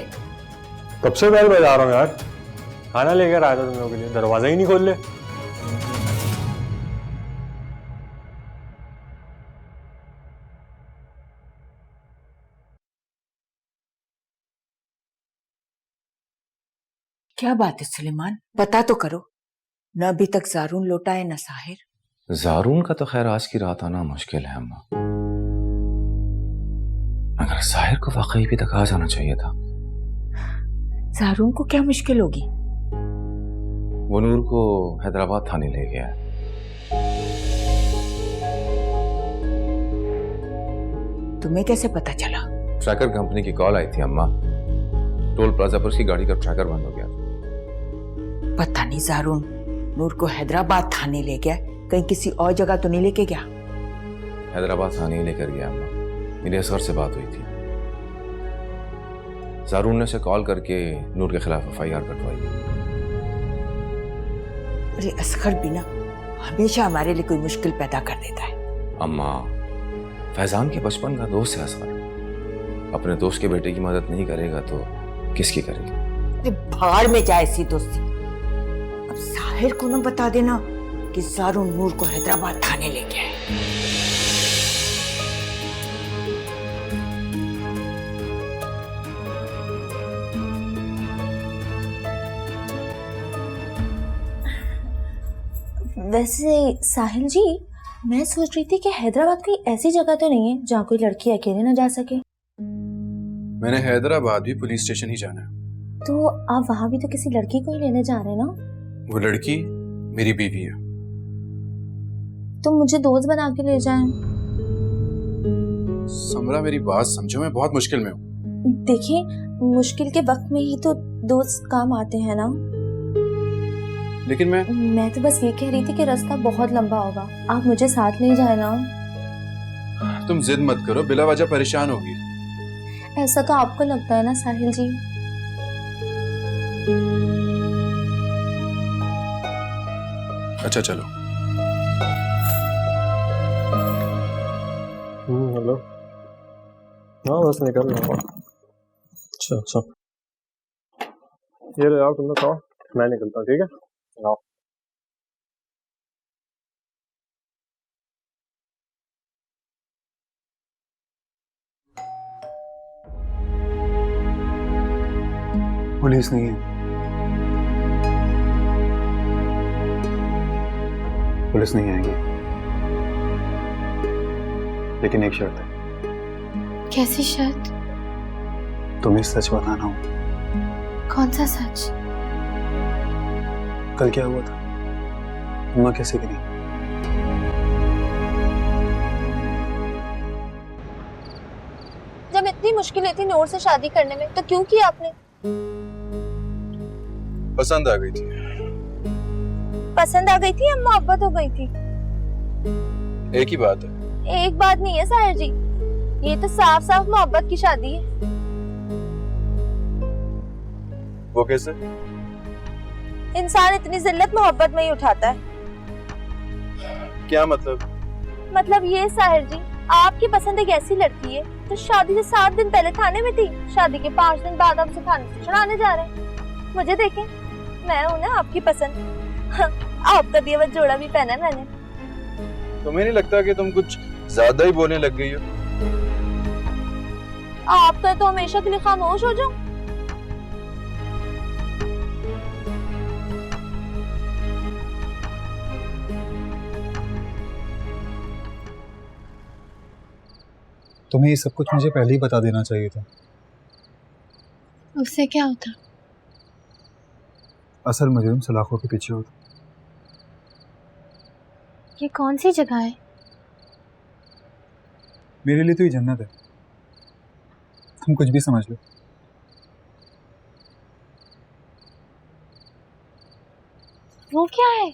Speaker 20: कब से बैल बजा रहा हूँ यार, खाना लेकर आया था तुम लोगों के लिए, दरवाजा ही नहीं खोल ले।
Speaker 2: क्या बात है सुलेमान, पता तो करो। न अभी तक जारून लौटा है न साहिर।
Speaker 1: जारून का तो खैर आज की रात आना मुश्किल है अम्मा, मगर साहिर को वाकई भी तक आ जाना चाहिए था।
Speaker 2: जारून को क्या मुश्किल होगी?
Speaker 1: वो नूर को हैदराबाद थाने ले गया है।
Speaker 2: तुम्हें कैसे पता चला?
Speaker 1: ट्रैकर कंपनी की कॉल आई थी अम्मा, टोल प्लाजा पर उसकी गाड़ी का ट्रैकर बंद हो गया था।
Speaker 2: पता नहीं जारून नूर को हैदराबाद थाने ले गया, कहीं किसी और जगह तो नहीं लेके गया?
Speaker 1: हैदराबाद थाने ही लेकर गया अम्मा। मेरी असगर से बात हुई थी। जारून ने से कॉल करके नूर के खिलाफ FIR कटवाई।
Speaker 2: अरे असगर भी ना हमेशा हमारे लिए कोई मुश्किल पैदा कर देता है।
Speaker 1: अम्मा, फैजान के बचपन का दोस्त है असगर। अपने दोस्त के बेटे की मदद नहीं करेगा तो किसकी करेगा?
Speaker 2: अरे बाहर में जाए ऐसी दोस्ती। अब साहिर को ना बता देना कि जारून नूर को हैदराबाद थाने ले गया है।
Speaker 6: वैसे साहिल जी, मैं सोच रही थी कि हैदराबाद कोई ऐसी जगह तो नहीं है जहाँ कोई लड़की अकेले ना जा सके।
Speaker 17: मैंने हैदराबाद भी पुलिस स्टेशन ही जाना है।
Speaker 6: तो आप वहाँ भी तो किसी लड़की को ही लेने जा रहे हैं ना?
Speaker 17: वो लड़की मेरी बीवी है।
Speaker 6: तो मुझे दोस्त बना के ले जाएं।
Speaker 17: समरा, मेरी बात समझो, मैं बहुत मुश्किल में हूँ।
Speaker 6: देखिए, मुश्किल के वक्त में ही तो दोस्त काम आते हैं ना।
Speaker 17: लेकिन
Speaker 6: मैं तो बस ये कह रही थी कि रास्ता बहुत लंबा होगा, आप मुझे साथ ले जाए ना।
Speaker 17: तुम जिद मत करो, बिला वजह परेशान होगी।
Speaker 6: ऐसा तो आपको लगता है ना साहिल जी।
Speaker 17: अच्छा चलो।
Speaker 20: हेलो। हाँ बस निकल रहा हूँ। अच्छा ये ले आओ, तुम लोग खाओ, मैं निकलता हूँ। ठीक है, आओ।
Speaker 9: पुलिस नहीं है। पुलिस नहीं आएगी, लेकिन एक शर्त है।
Speaker 3: कैसी शर्त?
Speaker 9: तुम्हें सच बताना हो।
Speaker 3: कौन सा सच?
Speaker 9: कल क्या हुआ था? अम्मा कैसे गिरी?
Speaker 6: जब इतनी मुश्किल थी नूर से शादी करने में, तो क्यों किया आपने?
Speaker 17: पसंद आ गई थी।
Speaker 6: पसंद आ गई थी या मोहब्बत हो गई थी?
Speaker 17: एक ही बात है।
Speaker 6: एक बात नहीं है साहिर जी, ये तो साफ साफ मोहब्बत की शादी है।
Speaker 17: वो कैसे?
Speaker 6: इंसान इतनी जिल्लत मोहब्बत में ही उठाता है।
Speaker 17: क्या मतलब?
Speaker 6: मतलब ये साहिर जी, आपकी पसंद एक ऐसी लड़की है जो शादी से 7 दिन पहले थाने में थी, शादी के 5 दिन बाद हमसे थाने से छुड़ाने जा रहे हैं। मुझे देखें, मैं हूं ना आपकी पसंद। आपका दिया हुआ जोड़ा भी पहना मैंने।
Speaker 17: तुम्हें नहीं लगता कि तुम कुछ ज्यादा ही बोलने लग गई हो?
Speaker 6: आपका तो हमेशा के लिए खामोश हो जाओ।
Speaker 9: तुम्हें ये सब कुछ मुझे पहले ही बता देना चाहिए था।
Speaker 3: उससे क्या होता?
Speaker 9: असल मुजरिम सलाखों के पीछे होता।
Speaker 3: ये कौन सी जगह है?
Speaker 9: मेरे लिए तो ये जन्नत है। तुम कुछ भी समझ लो।
Speaker 3: वो क्या है?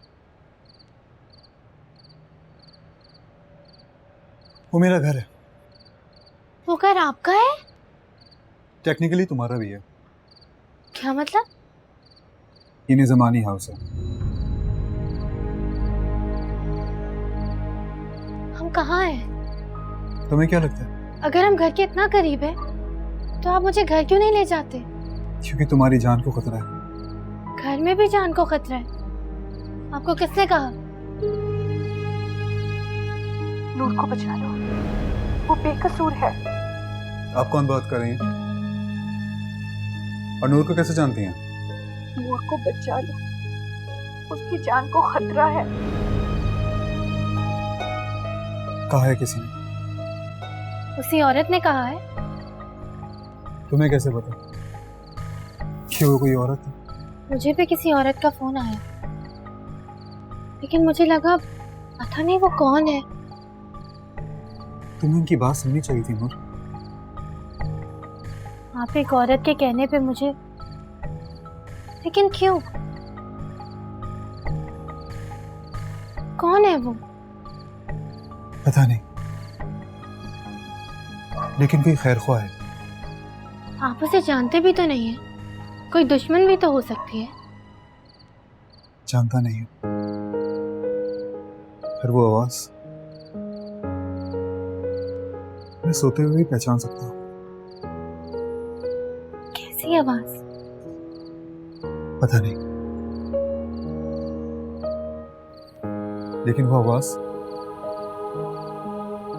Speaker 9: वो मेरा घर है।
Speaker 3: वो घर आपका है?
Speaker 9: टेक्निकली तुम्हारा भी है।
Speaker 3: क्या मतलब?
Speaker 9: ये निज़मानी हाउस है।
Speaker 3: हम कहाँ हैं?
Speaker 9: तुम्हें क्या लगता है?
Speaker 3: अगर हम घर के इतना करीब है तो आप मुझे घर क्यों नहीं ले जाते?
Speaker 9: क्योंकि तुम्हारी जान को खतरा है।
Speaker 3: घर में भी जान को खतरा है? आपको किसने कहा?
Speaker 18: नूर को बचा लो, वो बेकसूर है।
Speaker 9: आप कौन बात कर रही हैं? और नूर को कैसे जानती हैं?
Speaker 18: नूर को बचा लो, उसकी जान को खतरा है।
Speaker 9: कहा है किसी ने?
Speaker 3: उसी औरत ने कहा है।
Speaker 9: तुम्हें कैसे पता कि वो कोई औरत है?
Speaker 3: मुझे भी किसी औरत का फोन आया, लेकिन मुझे लगा पता नहीं वो कौन है।
Speaker 9: तुम्हें उनकी बात सुननी चाहिए थी नूर।
Speaker 3: आप एक औरत के कहने पे मुझे, लेकिन क्यों? कौन है वो?
Speaker 9: पता नहीं, लेकिन कोई खैर ख्वाह है।
Speaker 3: आप उसे जानते भी तो नहीं है, कोई दुश्मन भी तो हो सकती है।
Speaker 9: जानता नहीं है, फिर वो आवाज मैं सोते हुए ही पहचान सकता हूँ।
Speaker 3: कैसी आवाज?
Speaker 9: पता नहीं, लेकिन वो आवाज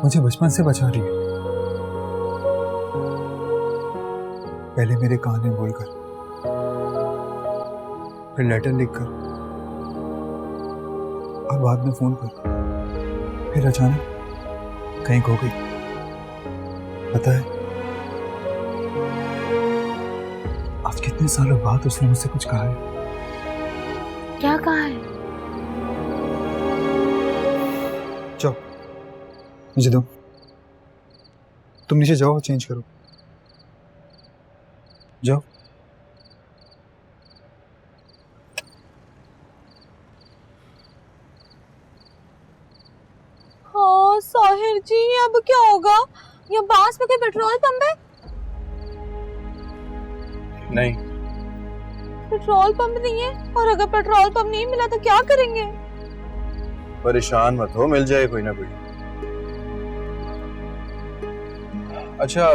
Speaker 9: मुझे बचपन से बचा रही है। पहले मेरे कान में बोलकर, फिर लेटर लिखकर, और बाद में फोन पर, फिर अचानक कहीं खो गई। पता है, आज कितने सालों बाद उसने मुझसे कुछ कहा है।
Speaker 3: क्या कहा है?
Speaker 9: जाओ, मुझे दो। तुम नीचे जाओ, चेंज करो। जाओ।
Speaker 6: हाँ साहिर जी, अब क्या होगा? ये पास में कोई पेट्रोल पंप है?
Speaker 17: नहीं।
Speaker 6: पेट्रोल पंप नहीं है, और अगर पेट्रोल पंप नहीं मिला तो क्या करेंगे?
Speaker 17: परेशान मत हो, मिल जाए कोई ना कोई। अच्छा,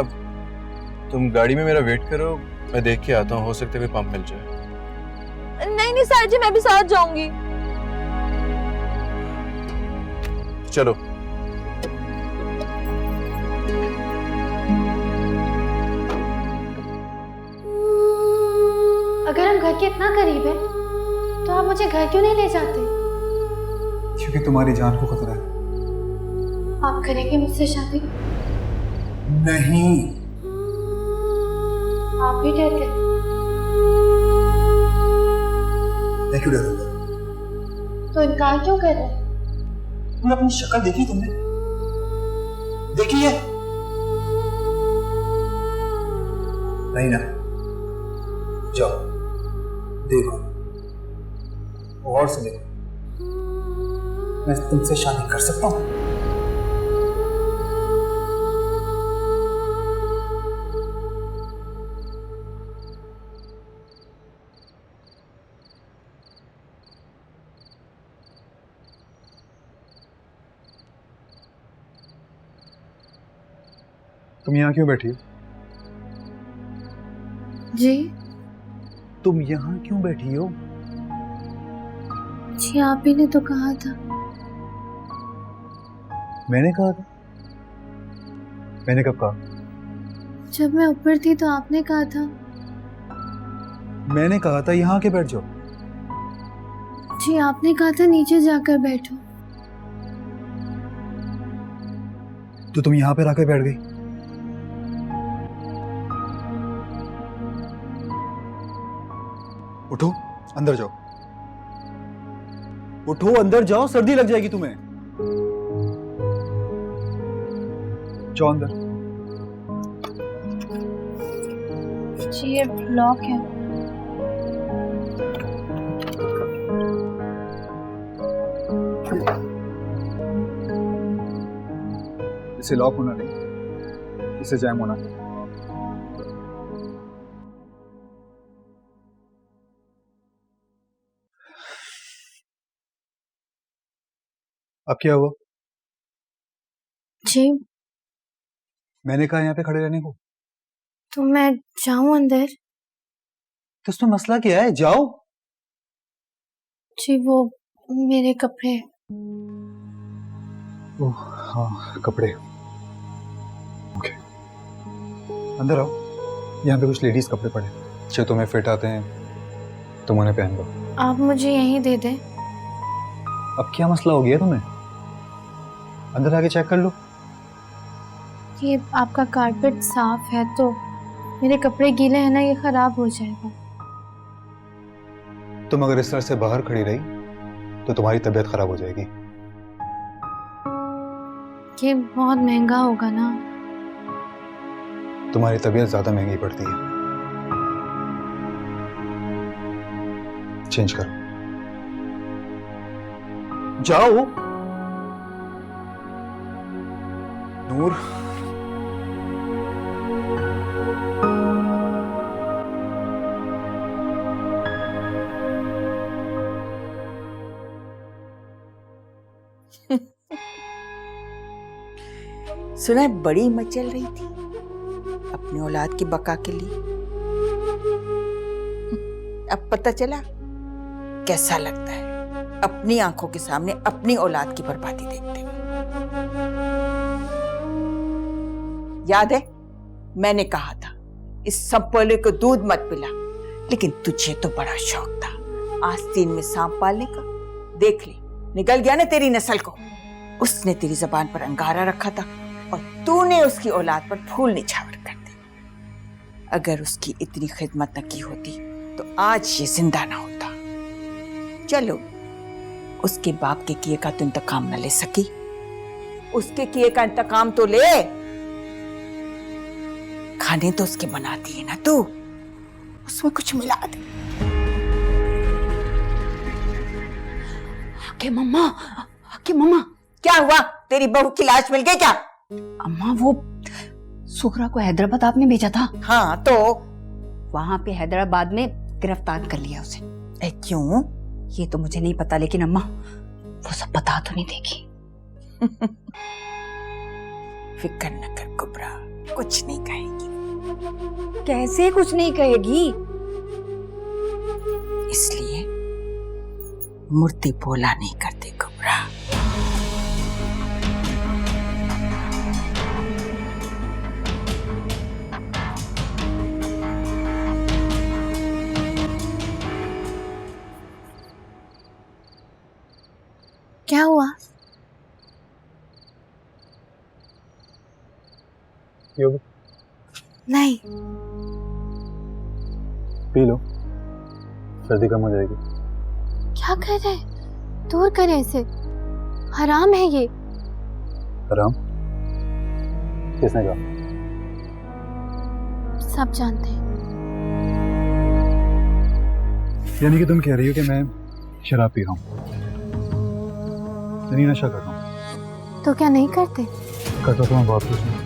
Speaker 17: तुम गाड़ी में मेरा वेट करो, मैं देख के आता हूँ, हो सकता है कोई पंप मिल जाए।
Speaker 6: नहीं नहीं साहिर जी, मैं भी साथ जाऊंगी।
Speaker 17: चलो।
Speaker 3: अगर हम घर के इतना करीब है तो आप मुझे घर क्यों नहीं ले जाते?
Speaker 9: क्योंकि तुम्हारी जान को खतरा है।
Speaker 3: आप करेंगे मुझसे शादी?
Speaker 9: नहीं।
Speaker 3: आप भी डरते?
Speaker 9: मैं क्यों डरूंगा?
Speaker 3: तो इनकार क्यों कर रहे?
Speaker 9: तुमने अपनी शक्ल देखी? तुमने देखी है? नहीं ना? जाओ देखो, और से देखो, मैं तुमसे शादी कर सकता हूँ? तुम यहाँ क्यों बैठी हो?
Speaker 3: जी?
Speaker 9: तुम यहाँ क्यों बैठी हो?
Speaker 3: जी आप ही ने तो कहा था।
Speaker 9: मैंने कहा था? मैंने कब कहा?
Speaker 3: जब मैं ऊपर थी तो आपने कहा था।
Speaker 9: मैंने कहा था यहाँ आके बैठ जाओ।
Speaker 3: जी आपने कहा था नीचे जाकर बैठो।
Speaker 9: तो तुम यहाँ पर आकर बैठ गई। उठो, अंदर जाओ। उठो, अंदर जाओ, सर्दी लग जाएगी तुम्हें। जाओ अंदर।
Speaker 3: जी ये लॉक है।
Speaker 9: इसे लॉक होना नहीं, इसे जैम होना नहीं। अब क्या हुआ?
Speaker 3: जी
Speaker 9: मैंने कहा यहाँ पे खड़े रहने को।
Speaker 3: तो मैं जाऊं अंदर?
Speaker 9: तो उसमें मसला क्या है? जाओ।
Speaker 3: जी वो मेरे कपड़े।
Speaker 9: ओह हाँ, कपड़े। ओके, अंदर आओ। यहाँ पे कुछ लेडीज कपड़े पड़े, जो तुम्हें फिट आते हैं, तुम उन्हें पहन लो।
Speaker 3: आप मुझे यहीं दे दें।
Speaker 9: अब क्या मसला हो गया तुम्हें? अंदर आके चेक कर लो।
Speaker 3: ये आपका कारपेट साफ है तो मेरे कपड़े गीले हैं ना, ये खराब हो जाएगा।
Speaker 9: तुम अगर इस तरह से बाहर खड़ी रही तो तुम्हारी तबीयत खराब हो जाएगी।
Speaker 3: ये बहुत महंगा होगा ना?
Speaker 9: तुम्हारी तबीयत ज्यादा महंगी पड़ती है। चेंज करो, जाओ। नूर,
Speaker 2: सुना है बड़ी हिम्मत चल रही थी अपनी औलाद की बका के लिए। अब पता चला कैसा लगता है अपनी आंखों के सामने अपनी औलाद की बर्बादी देखते हुए। याद है मैंने कहा था इस संपोले को दूध मत पिला, लेकिन तुझे तो बड़ा शौक था आस्तीन में सांप पालने का। देख ले निकल गया ना तेरी नस्ल को। उसने तेरी जबान पर अंगारा रखा था और तूने उसकी औलाद पर फूल निछावर कर दी। अगर उसकी इतनी खिदमत न की होती तो आज ये जिंदा ना होता। चलो उसके बाप के किए का तो इंतकाम न ले सकी, उसके किए का इंतकाम तो ले। खाने तो उसके बनाती है ना तू, उसमें कुछ मिला दे।
Speaker 12: के मम्मा
Speaker 2: क्या हुआ? तेरी बहू की लाश मिल गई क्या?
Speaker 12: अम्मा वो सुगरा को हैदराबाद आपने भेजा था।
Speaker 2: हाँ तो
Speaker 12: वहां पे हैदराबाद में गिरफ्तार कर लिया उसे।
Speaker 2: क्यों?
Speaker 12: ये तो मुझे नहीं पता, लेकिन अम्मा वो सब बता तो नहीं देगी।
Speaker 2: फिक्र न कर कुबरा, कुछ नहीं कहेगी।
Speaker 12: कैसे कुछ नहीं कहेगी?
Speaker 2: इसलिए मूर्ति बोला नहीं करते कुबरा।
Speaker 3: क्या हुआ? नहीं।
Speaker 9: पी लो, सर्दी कम हो जाएगी।
Speaker 3: क्या कर रहे? दूर करे इसे, हराम है ये।
Speaker 9: हराम? किसने कहा?
Speaker 3: सब जानते हैं।
Speaker 9: यानी कि तुम कह रही हो कि मैं शराब पी रहा हूँ, यानी नशा कर रहा हूँ?
Speaker 3: तो क्या नहीं करते?
Speaker 9: करता तो मैं बहुत कुछ हूँ।